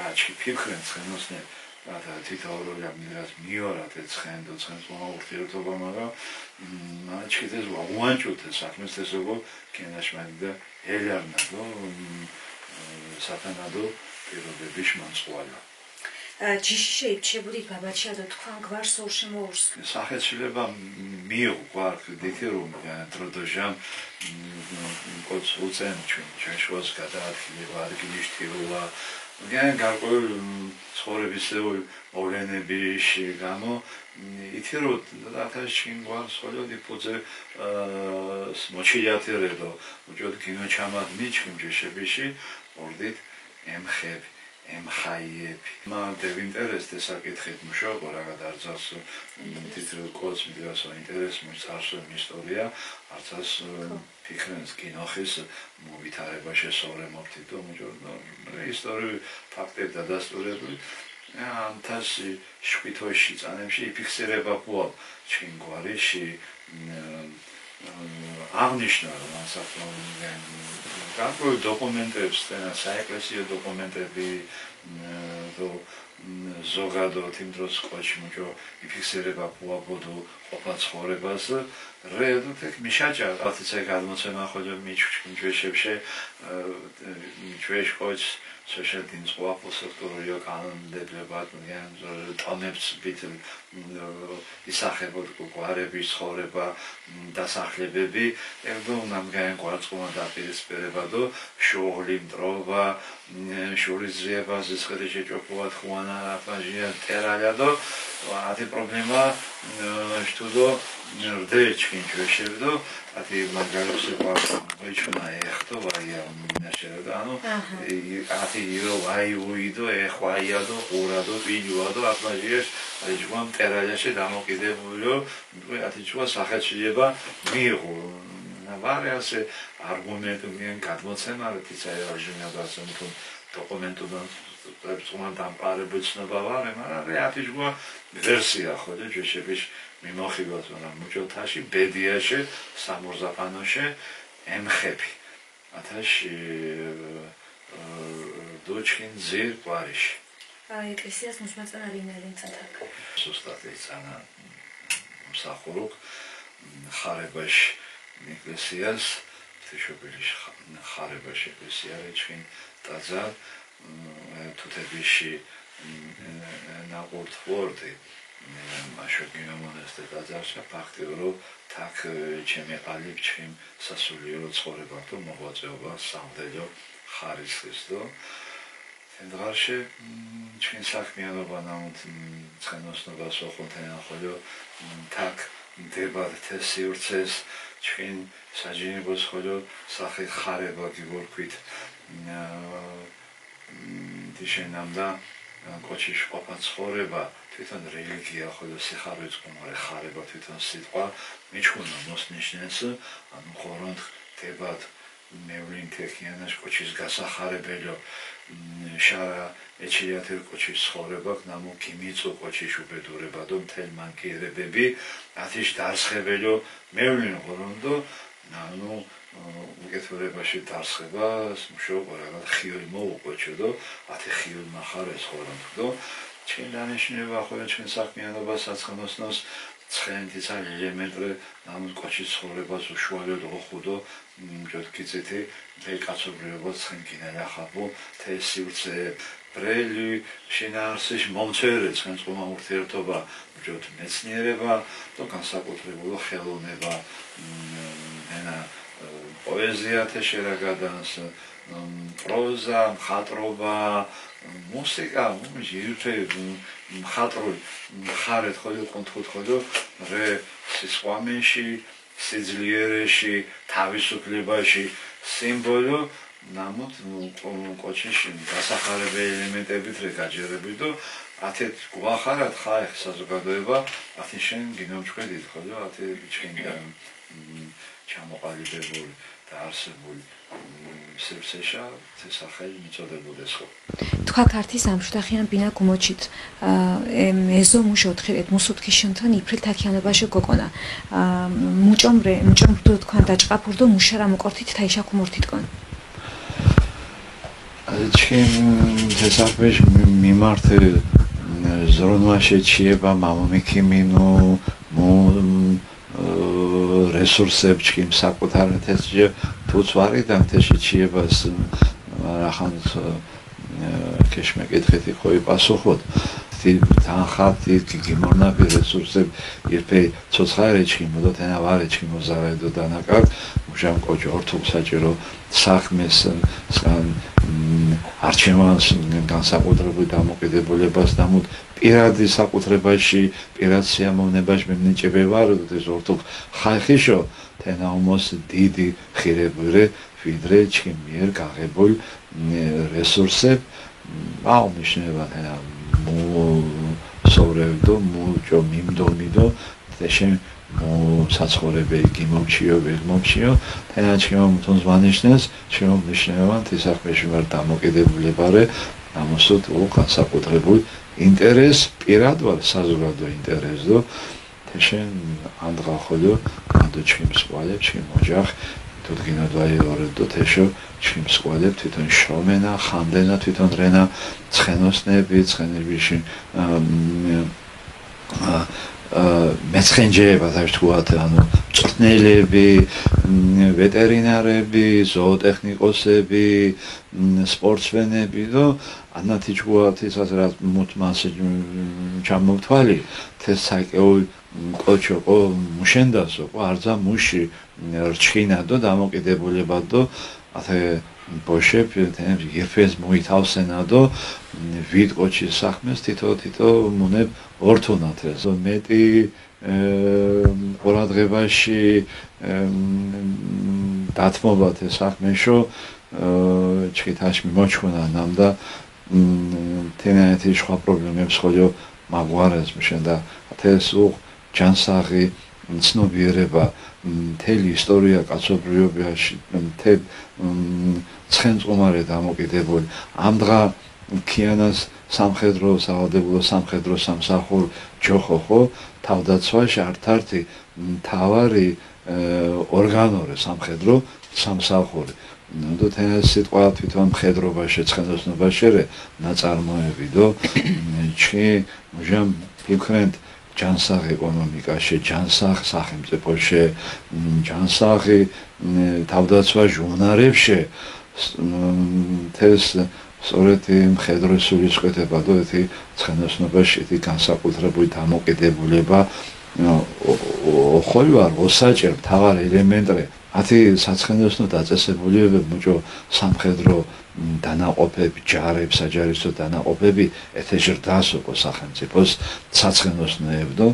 აჩი ფიქრენ ცხენოსნე და თითოეული ამილას მიორათ ცხენ და ცხენს მოურთიერთობა მაგრამ აჩქიდეს უანჭუთე საქმეს ესოგო კენაშმანი და ელარნადო სათანადო პირობების მანწყვალა ჯიში შეიჩებული გაბაჩია და თქვენ გვარს ორ შემოურს სახეცილება მიუყვარ დიქერում დროდოჟან კოც უცენ ჩვენშოს გადაადგილება არგილიშტიოლა გან გარკვეულ ცხოვრებისეულ მოვლენებში გამო ითირო დათაშინ გვარს ხოლო დიფუძე მოჩიათერედო უჯოდ კინო ჩამად მიჩქიმ ჯეშებიში ორდით ემხები ემხაიები მა დევინტერესტე საკითხით მშობ რაღაც არცას თითრ კოც მიდასო ინტერეს მოსარსო ისტორია არცას ფიქრენს კინოხის მოვითარებაში სორემობთი და უჯოდ ისტორიული ფაქტები და დასტურები ანთაში შპითოში წანებში იფიქსირება ყო ჩინგვარიში აღნიშნა რომ საკუთარ გარკვეულ დოკუმენტებს და საეკლესიო დოკუმენტები და ზოგადად იმ დროს ყოჩი მოჭო იფიქსირება ყო ყოფა ცხოვრებას რეალურად მიშაჭა ათიცე გადმოცემა ხოლმე მიჩქიმ ჯეშებში ჯეშ ყოც სოციალურ ზღვაფო სექტორიო კანონმდებლობად ტომებს ბით ისახებოდ გვარების ცხოვრება დასახლებები ეხდო ნამგან ყვარწყუმა დაპირისპირებადო შოღლი მტრობა შურიზება ზისხეთი შეჭოფუა ხვანა აფაჟია ტერალადო ათი პრობლემა შტუდო რდეჩკინ ჩვეშებდო ათი მაგალითს ვაიჩუნა ეხტო ვაია მინაშერდა ანუ ათი ირო ვაი უიდო ეხვაიადო ყურადო პილიوادო აფაჟიეს აიჯვამ ტერალაში დამოკიდებულიო ათი ჩვა სახელმწიფო მიიღო ნავარიასე არგუმენტი მიან გადმოცემა რითიც აიჟინადასო თუ დოკუმენტუდან ტრებწუმან დამყარებულ ცნობა ვარ მაგრამ რეათიჟვა ვერსია ხოლე ჯეშების მიმოხილვას მაგრამ მუჭოთაში ბედიაში სამურზაყანოში ემხები ათაში დოჩკინ ზირ ყვარიში ეკლესიას მოსმაწონა რინელინ ცათაკ სუსტატი წანა მსახურობ ხარებაში ეკლესიას თიშობილის ხარებაში ეკლესია რეჩკინ ტაძარ თუთებიში ნაკურთხორდი მაშოგინო მონასტერი ტაძარში ფაქტიურად თაკ ჩემი ყალიბჩიმ სასულიერო ცხოვრება თუ მოღვაწეობა სამდელო ხარისხისდო თენდღარში ჩვენ საქმიანობა ნამუთ ცხენოსნობა სოხონთენა ხოლო თაკ დებად თესიურცეს ჩვენ საჯინებოს ხოლო სახე ხარება გიგორქვით დიშენამდა კოჩიშ ყოფა ცხოვრება თვითონ რელიგია ხოლო სიხარების ყუმარე ხარება თვითონ სიტყვა მიჩვენა მოსნიშნეს ანუ ხორონთ დებად მევლინ თექიანაშ კოჩის გასახარებელო შარა ეჩიათერ კოჩის ცხოვრება ნამო კიმიცო კოჩის უბედურებადო მთელ მანკიერებები ათიშ დასხებელო მევლინ ხორონდო ნანო უკეთურებაში დასხება მშობ რაღაც ხიოლ მოუყოჩედო ათი ხიოლ მახარეს ხორონდო ჩვენ დანიშნება ხოლმე ჩვენ საქმიანობა საცხენოსნოს ცხენთის ელემენტი ნამ კოჩის ცხოვრებას უშუალოდ ხუდო ჯოთკიცეთი ეკაცობრიობა ცხენკინა ახაბო თესიურცე ბრელი შინარსის მომწერე ცხენს ყომა ურთიერთობა ჯოთ მეცნიერება და განსაკუთრებულ ხელოვნება ენა პოეზია თეშერაგადანს პროზა მხატვრობა მუსიკა მუჟირთე მხატვრული მხარეთ ხოლო კონთხოთ ხოლო რე სისყვამეში სიძლიერეში თავისუფლებაში სიმბოლო ნამოთ კოჩიში დასახარებელი ელემენტებით რე გაჯერები და ათეთ გვახარად ხაიხ საზოგადოება ათი შენ გინომჭყვედით ხოლო ათე ჩვენ ჩამოყალიბებული და არსებული სერსეშა სახელი მიწოდებოდეს ხო თქვა ქართის ამშვიდახიან ბინა გუმოჩით ეზო მუშოთხირეთ მუსუთქიშენთან იფრილ თაქიანებაში გოგონა მუჭომრე მუჭომრდო თქვან დაჭყაფურდო მუშარა მოკორთით თაიშა კუმორთიტკონ ჩვენ ზესაფეშ მიმართე ზრონვაში ჩიება მამომიქიმინო რესურსებში საკუთარ თესჯე თუცვარიდან თეში ჩიებას რახან კეშმეკითხეთი ხოი პასუხოთ თანხათი გიმორნაბი რესურსები ირფე ცოცხარეჩი მოდოთენა ვარეჩი მოზავედო დანაკარ მუშამ კოჩი ორთულ საჭირო საქმეს არჩევანს განსაკუთრებული დამოკიდებულებას დამუთ პირადი საკუთრებაში პირად სიამოვნებაში მემნიჭები ვარ ეს ორთულ ხალხიშო თენა უმოს დიდი ხირებურე ვიდრე ჩემ მიერ გაღებულ რესურსებ აუმიშნება თენა სორევდო მუჭო მიმდომიდო თეშენ საცხოვრებე გიმომჩიო ვეგმომჩიო თენა ჩემ თუნ ზვანიშნეს ჩემ მიშნევა თისახმეში ვარ დამოკიდებულებარე ამოსოთ განსაკუთრებულ ინტერეს პირად ვარ საზოგადო ინტერესდო თეშენ ანდღა ხოლო ანდო ჩემ სკვალებ ჩემ ოჯახ თუდგინოდვაიორედო თეშო ჩემ სკვალებ თვითონ შომენა ხამდენა თვითონ რენა ცხენოსნები ცხენებიში მეცხენჯეება თქვათ, ანუ მწვრთნელები, ვეტერინარები, ზოოტექნიკოსები, სპორტსმენები და ანათი თქვათ ისაც რა მასე ჩამოვთვალი თესაკეულ კოჩოკო მუშენდასო არზა მუში რჩინადო დამოკიდებულებადო ათე ბოშებ თემს გიფეს მოითავსენადო ვიდ კოჩის საქმეს თითო მონებ ორთუნათეს მეტი ყურადღებაში დათმობათ ეს საქმეშო ჩიტაში მოჩვენა ნამდა თენეთი სხვა პრობლემებს ხოლო მაგვარეს მშენდა ათეს ჯანსაღი ცნობიერება მთელი ისტორია კაცობრიობაში მთელ ცხენწუმარე დამოკიდებული ამ დღა ქიანას სამხედრო სავალდებულო სამხედრო სამსახურ ჯოხოხო თავდაცვაში ართართი თავარი ორგანორი სამხედრო სამსახური ნუ თენას სიტყვა თვითონ მხედრობაში ცხენოსნობაში ნაწარმოები და ჩი მჟამ ფიქრენთ ჯანსაღ ეკონომიკაში, ჯანსაღ სახელმწიფოში, ჯანსაღი თავდაცვა ჟურნალებში თეს სწორედ მხედრო სულისკვეთება და ეთი ცხენოსნობაში ეთი განსაკუთრებული დამოკიდებულება ხოლმე მოსაჭერ თავარ ელემენტრი ათი საცხენოსნო დაწესებულებები მუჭო სამხედრო დანაყოფები, ჯარებს, საჯარისო დანაყოფები ეთეჟრდასოკო სახელმწიფოს საცხენოსნოებდო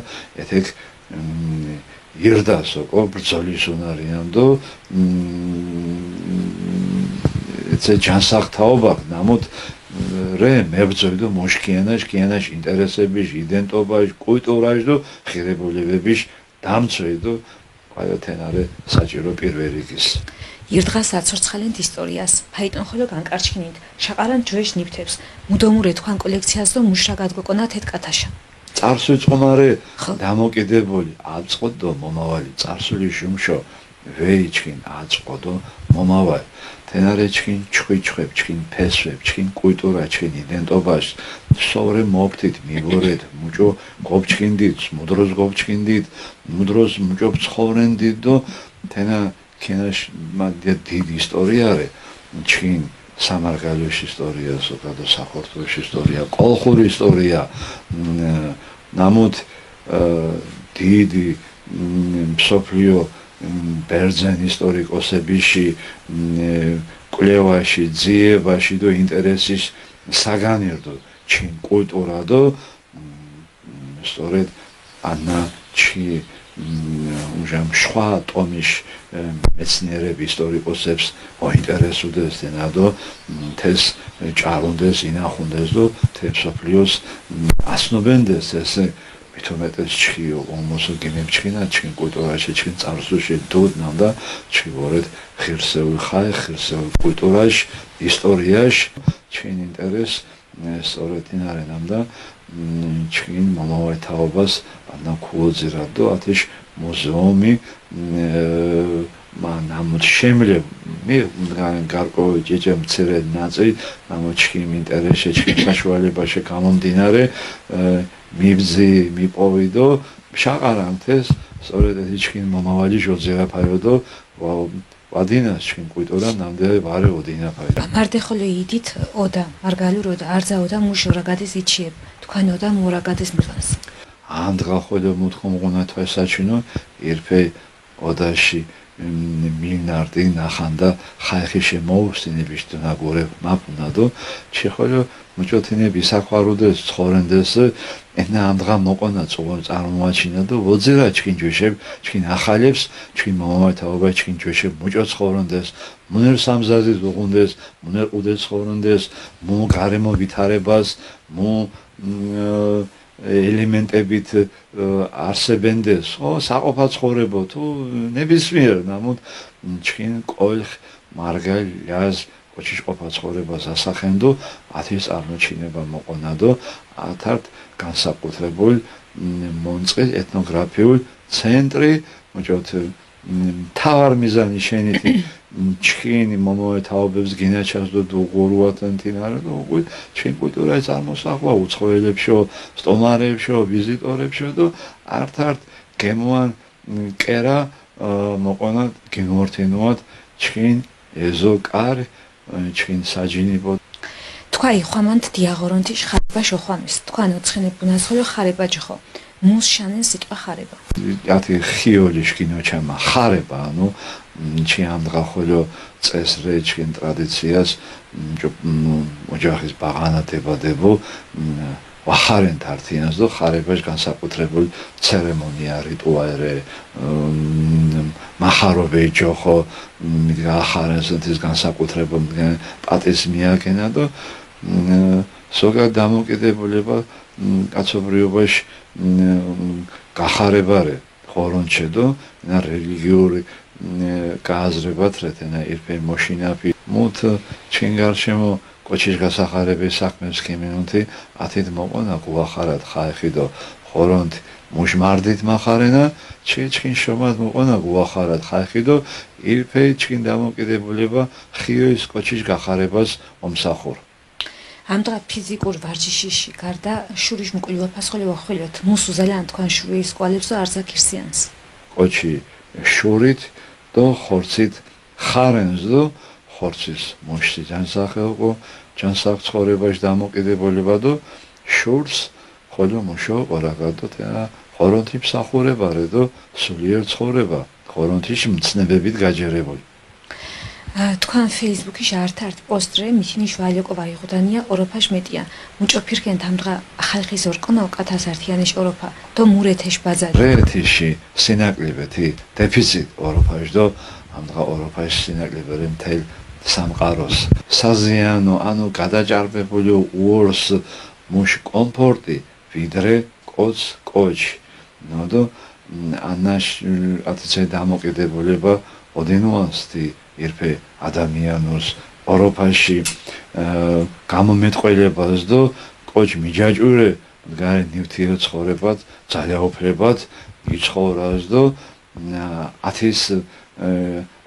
ეთეკ ირდასოკო ბრძოლის უნარიანდო ეცე ჯანსაღთაობა ნამოთ რე მებრძოლდო მოშკიანაშ კიანაშ ინტერესების იდენტობაში კულტურაში და ღირებულებების დამცვედო ყველათენარე საჭირო პირველ რიგის ირდღას აცოცხალენთ ისტორიას ფაიტონ ხოლო განკარჩქნით შაყარან ჯოეშ ნიფთებს მუდომურე თქვან კოლექციას და მუშრა გადგოკონა თეთკათაშა წარსული წყომარე დამოკიდებული აწყოდო მომავალი წარსული შუმშო ვეიჩკინ აწყოდო მომავალი თენარე ჩკინ ჩხვიჩხვებ ჩკინ ფესვებ ჩკინ კულტურა ჩკინ იდენტობაში სოვრე მოფთით მიგორეთ მუჭო გობჩკინდით მუდროს გობჩკინდით მუდროს მუჭო ცხოვრენდით და თენა ქენაშ მაგდე დიდი ისტორია არე ჩინ სამარგალოშ ისტორია სოკადო სახორთოშ ისტორია კოლხური ისტორია ნამოთ დიდი მსოფლიო ბერძენ ისტორიკოსებიში კვლევაში ძიებაში და ინტერესის საგანერდო ჩინ კულტურა და სწორედ ანა ჩი ужам სხვა ტომის მეცნიერები ისტორიკოსებს მოინტერესუდეს დენადო თეს ჭარუნდეს ინახუნდეს და თესოფლიოს ასნობენდეს ესე მithometes ჩიო ომოსო გემჩინა ჩინ კულტურაში ჩინ წარსულში დოდნამ და ჩივორეთ ღირსეულ ხაი ღირსეულ კულტურაში ისტორიაში ჩინ ინტერეს სწორედ ინარენამ და ჩინ მომავეთაობას ანა ქუოძირადო ათეშ მუზეუმი მანამ შემლე მე გარკო ჯეჯე მცირე ნაწილი ამოჩქიმ ინტერესში ჩინ საშუალებაში გამომდინარე მიბზი მიპოვიდო შაყარანთეს სწორედ ეს ჩინ მომავალი ჟოძეა ფაიოდო ვადინას ჩინ კულტურა ნამდვილად ვარე ოდინა ფაიოდო მარტე ხოლო იდით ოდა მარგალურო და არძაოდა მუშორა გადის იჩიებ თქვენოდა მურა გადის მიღანს ამ დღა ხოლო მოთხოვნა თვესაჩინო ირფე ოდაში მინარდი ნახანდა ხაიხი შემოუსინების დნაგორე მაპუნადო ჩიხოლო მოჭოთინები საყვარუდეს ცხოვრენდეს ენა ამ დღა მოყონა წარმოაჩინა და ვოძირა ჩკინ ჯოშებ ჩკინ ახალებს ჩკინ მომავათაობა ჩკინ ჯოშებ მოჭო ცხოვრენდეს მონერ სამზაზის უღუნდეს მონერ უდეს ცხოვრენდეს მო გარემო ვითარებას მო ელემენტებით არსებენდეს ხო საყოფა ცხოვრება თუ ნებისმიერ ნამოთ ჩკინ ყოლ მარგალιას ოჩიშ ყოფა ცხოვრებას ასახენდო ათის წარმოჩინება მოყონადო ათართ განსაკუთრებულ მონწყილ ეთნოგრაფიულ ცენტრი მოჭოთ თავარ მიზანი შენითი ჩქინი მომოეთაობებს გინაჩას და დუღურუათენ თინარე და უკვე ჩვენ კულტურას წარმოსახვა უცხოელებშო, სტომარეებშო, ვიზიტორებშო და ართ გემოვან კერა მოყონა გემორთინუათ ჩქინ ეზო კარ ჩქინ საჯინიბო თქვა იხوامანთ დიაღორონთი ხარება შოხვამის თქვან ოცხენე ბუნასხოლო ხარება ჯხო მუს შანენ სიტყვა ხარება ათი ხიოლი შკინოჩამა ხარება ანუ ჩიამდღა ხოლო წესრე ჩქინ ტრადიციას ოჯახის ბაღანა დებადებო ვახარენ თართიანს და ხარებაში განსაკუთრებული ცერემონია რიტუალი მახარობე ჯოხო ახარენს ეს განსაკუთრებული პატის მიაკენა და ზოგადად დამოკიდებულება კაცობრიობაში გახარებარე ხორონჩედო და რელიგიური გააზრებათ რეთენა ირფე მოშინაფი მოთ ჩინგარშემო კოჩის გასახარების საქმეს კიმინუნთი ათით მოყონა გუახარად ხაიხიდო ხორონთ მუშმარდით მახარენა ჩიჩკინ შომად მოყონა გუახარად ხაიხიდო ირფე ჩკინ დამოკიდებულება ხიოის კოჩის გახარებას ომსახურ ამდღა ფიზიკურ ვარჯიშში გარდა შურიშ მკვლივაფას ხოლე ვახველოთ მუსუზალან თქვენ შურის კვალებს და არზაკირსიანს კოჩი შურით და ხორცით ხარენს და ხორცის მოშთი ჯანსახელყო ჯანსახ ცხოვრებაში დამოკიდებულება და შურს ხოლო მოშო ყორაგადო და ხორონთი მსახურებარე და სულიერ ცხოვრება ხორონთის მცნებებით გაჯერებული თქვენ ფეისბუქში ართ პოსტრი მითინიშ ვალიოკოვა იღუდანია ოროფაშ მეტია მუჭოფირკენ თამდღა ხალხის ორკონა უკათას ართიანიშ ოროფა და მურეთეშ ბაზარი რეთიში სინაკლებეთი დეფიციტ ოროფაშ და ამდღა ოროფაშ სინაკლებერი მთელ სამყაროს საზიანო ანუ გადაჭარბებული უორს მუშ კომფორტი ვიდრე კოც კოჩი ნოდო ანაშ ათცე დამოკიდებულება ოდენუანსტი ირფე ადამიანოს ოროფაში გამომეტყველებას და კოჩ მიჯაჭურე მდგარი ნივთიერო ცხოვრებად ძალაუფლებად იცხოვრას და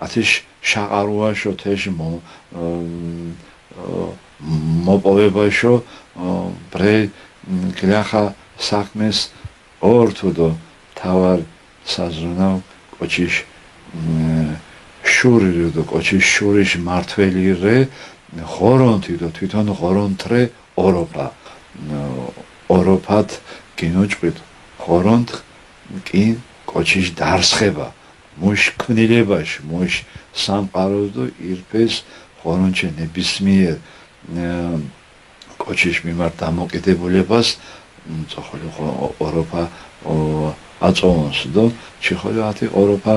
ათის შაყარუაშო თეში მოპოვებაშო ბრე გლახა საქმეს ორთუდო თავარ საზრუნავ კოჩიშ შური და კოჩის შურიშ მართველი რე ხორონთი და თვითონ ხორონთრე ოროფა ოროფათ კინოჭყვით ხორონთ კი კოჩის დარსხება მუშ ქმნილებაში მუშ სამყაროს და ირფეს ხორონჩე ნებისმიერ კოჩის მიმართ დამოკიდებულებას წოხოლი ოროფა აწონს და ჩიხოლი ათი ოროფა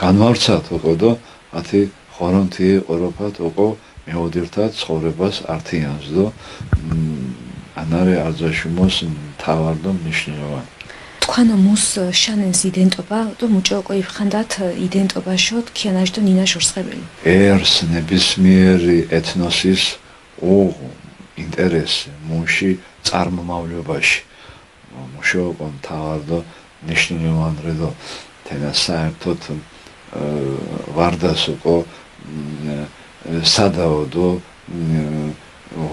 განვარცათ ოყო და ათი ხორონთი ოროფათ ოყო მეოდირთად ცხოვრებას ართიანს და ანარე არძაშუმოს თავარ და მნიშვნელოვანი თქვენ მუს შანენს იდენტობა და მუჭოკო იფხანდათ იდენტობაშო ქიანაშ და ნინაშ ორსხებელი ერს ნებისმიერი ეთნოსის ინტერესი მუში წარმომავლობაში მუშაობა თავარ და მნიშვნელოვანი და თენა საერთოდ ვარდასოკო სადაოდო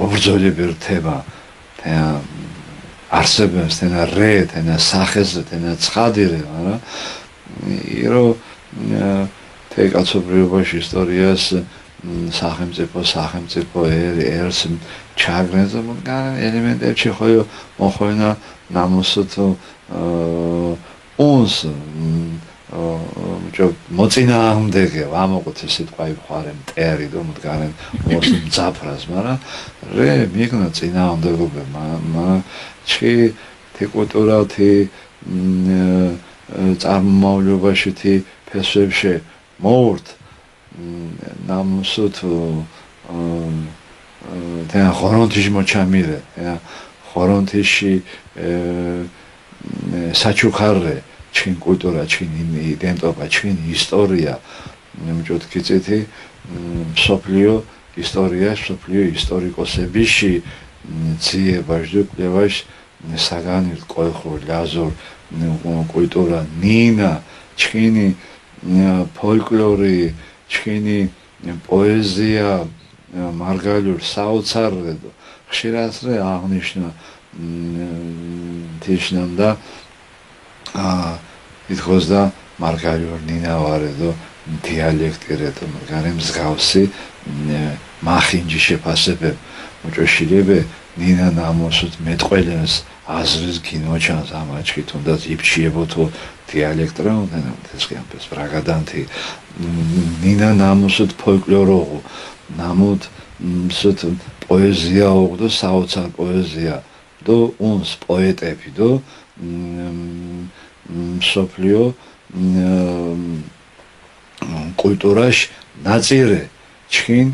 ობრძოლები რთება თენა არსებობს თენა რე თენა სახეზე თენა ცხადირე არა ირო თე კაცობრიობაში ისტორიას სახელმწიფო ერს ჩაგრენზე მდგარ ელემენტებში ხოლო მოხონა ნამოსოთ უნს მოწინააღმდეგე ამოყოთ სიტყვა იხარე მტერი და მდგარენ მოსძაფრას მაგრამ რე მიგნა წინააღმდეგობა ჩი თე კულტურათი წარმომავლობაში თი ფესვებში მოვრთ ნამოსოთ და ხორონთიში მოჩამირე ხორონთიში საჩუქარე ჩინ კულტურა ჩინ იდენტობა ჩინ ისტორია ნემჭოთ კიცეთი სოფლიო ისტორია სოფლიო ისტორიკოსებიში ძიებაში კლევაში საგანი ყოიხო ლაზურ კულტურა ნინა ჩქინი ფოლკლორი, ჩქინი პოეზია მარგალურ საოცარრე და ხშირად აღნიშნა თიშნამ და ითქოს და მარგალურ ნინავარე და დიალექტირე და მაგარი მსგავსი მახინჯი შეფასებებ მოჭოშილebe ნინა ნამოსუთ მეტყველენს აზრის გინოჩანს ამაჩქი თუნდაც იფჩიებოთო დიალექტრა უნდა თესხიამպես ბრაგადანთი ნინა ნამოსუთ ფოლკლოროღუ ნამუთ სუთ პოეზია ოღდო საოცარ პოეზია დო უნს პოეტები დო სოფლიო კულტურაში ნაწილე ჩქინ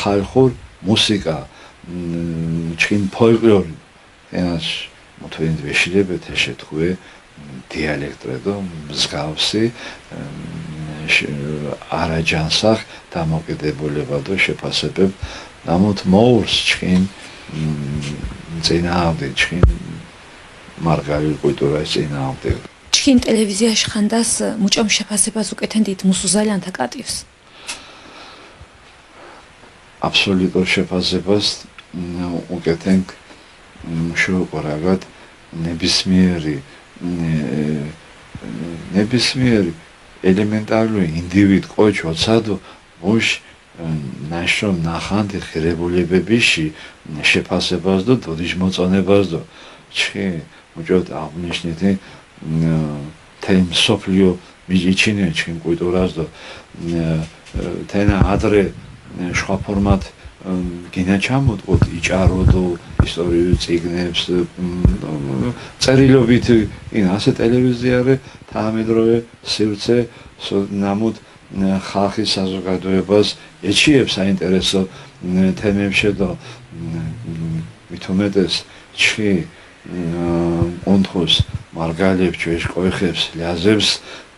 ხალხურ მუსიკა ჩქინ ფოლკლორი ენას მოთვენ ვეშილებეთ შეთხუე დიალექტრე და მსგავსი არაჯანსახ დამოკიდებულება და შეფასებებ ნამუთ მოურს ჩქინ წინააღმდეგ ჩქინ მარგალურ კულტურას წინააღმდეგ ჩქინ ტელევიზიაში ხანდას მუჭომ შეფასებას უკეთენდით მუსუზალიანთა კატივს აბსოლუტურ შეფასებას უკეთენ შოყრაგად ნებისმიერი ელემენტარული ინდივიდ ყოჩ ოცადო მუშ ნაშრომ ნახანდი ხირებულებებიში შეფასებას და დოდიშ მოწონებას და ჩი მუჭოთ აღნიშნეთი თემ სოფლიო მიჯიჩინე ჩქინ კულტურას და თენა ადრე სხვა ფორმატ გინა ჩამოტყოთ იჭაროდო ისტორიულ წიგნებს წერილობით ინ ასე ტელევიზიარე თანამედროვე სივრცე ნამუთ ხალხის საზოგადოებას ეჩიებს საინტერესო თემებში და მithumetes ჩი კონტროს მარგალებს ჩვენს ყოიხებს ლიაზებს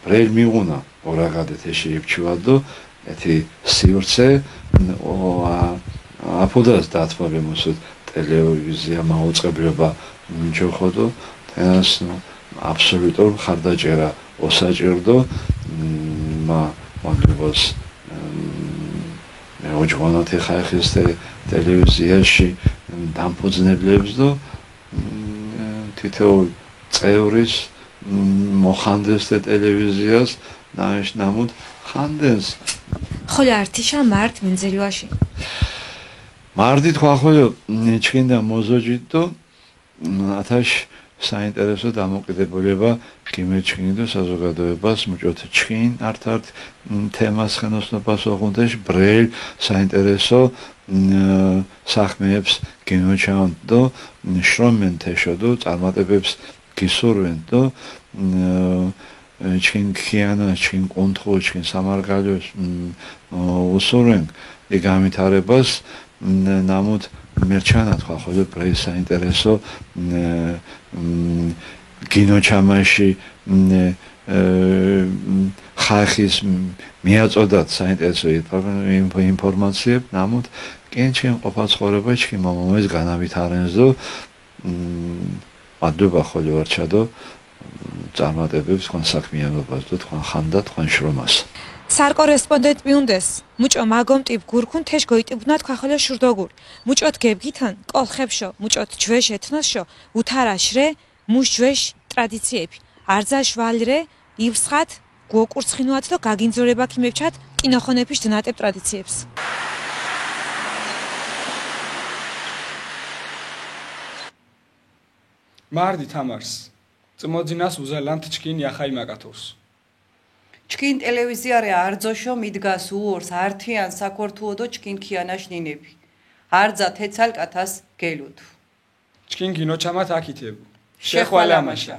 ბრელ მიღუნა ორაგადეთ შეიფჩვადო ეთი სივრცე აფოდას დათვალე მოსოთ ტელევიზია მაუწყებლობა მიჩოხოდო თენას აბსოლუტურ ხარდაჭერა ოსაჭირდო მაგდროს მეოჯღონათი ხალხის ტელევიზიაში დამფუძნებლებს და თითოეულ წევრის მოხანდეს ტელევიზიას ნამუდ ხანდენს ხოლო ართიშა მართ მინძელვაში მარდი თქვა ხოლო ჩქინდა მოზოჯით და ათაშ საინტერესო დამოკიდებულება გიმეჩქინი და საზოგადოებას მუჭოთ ჩქინ ართართ თემას ხენოსნობას ოღონდეშ ბრელ საინტერესო საქმეებს გინოჩან და შრომენ თეშოდო წარმატებებს გისურვენ და ჩქინ ქიანა ჩქინ კონტროლ ჩქინ სამარგალოს უსურვენ იგამითარებას ნამუთ მერჩანა თქვა ხოლმე ბრელ საინტერესო გინოჩამაში ხალხის მიაწოდათ საინტერესო ინფორმაციებ ნამუთ კენჩენ ყოფა ცხოვრება ჩქინ მომომეს განავითარენს და მადლობა ხოლმე ვარჩადო წარმატებებს თქვენ საქმიანობას და თქვენ ხანდა თქვენ შრომას სარკორესპონდენტ მიუნდეს მუჭო მაგომტიბ გურქუნ თეშ გოიტიბუნა თქვა ხოლმე შურდოგურ მუჭოთ გებგითან კოლხებშო მუჭოთ ჯვეშ ეთნოსშო უთარაშრე მუშ ჯვეშ ტრადიციები არძაშვალრე ივსხათ გოკურცხინუათ და გაგინძორება ქიმებჩათ კინოხონეფიშ დნატებ ტრადიციებს მარდი თამარს წმოძინას უზალანთ ჩქინ იახაი მაკათურს ჩქინ ტელევიზიარე არძოშო მიდგას უორს ართიან საქორთუოდო ჩქინ ქიანაშ ნინები არძა თეცალკათას გელუდ ჩქინ გინოჩამათ აკითებუ შეხვალამაშა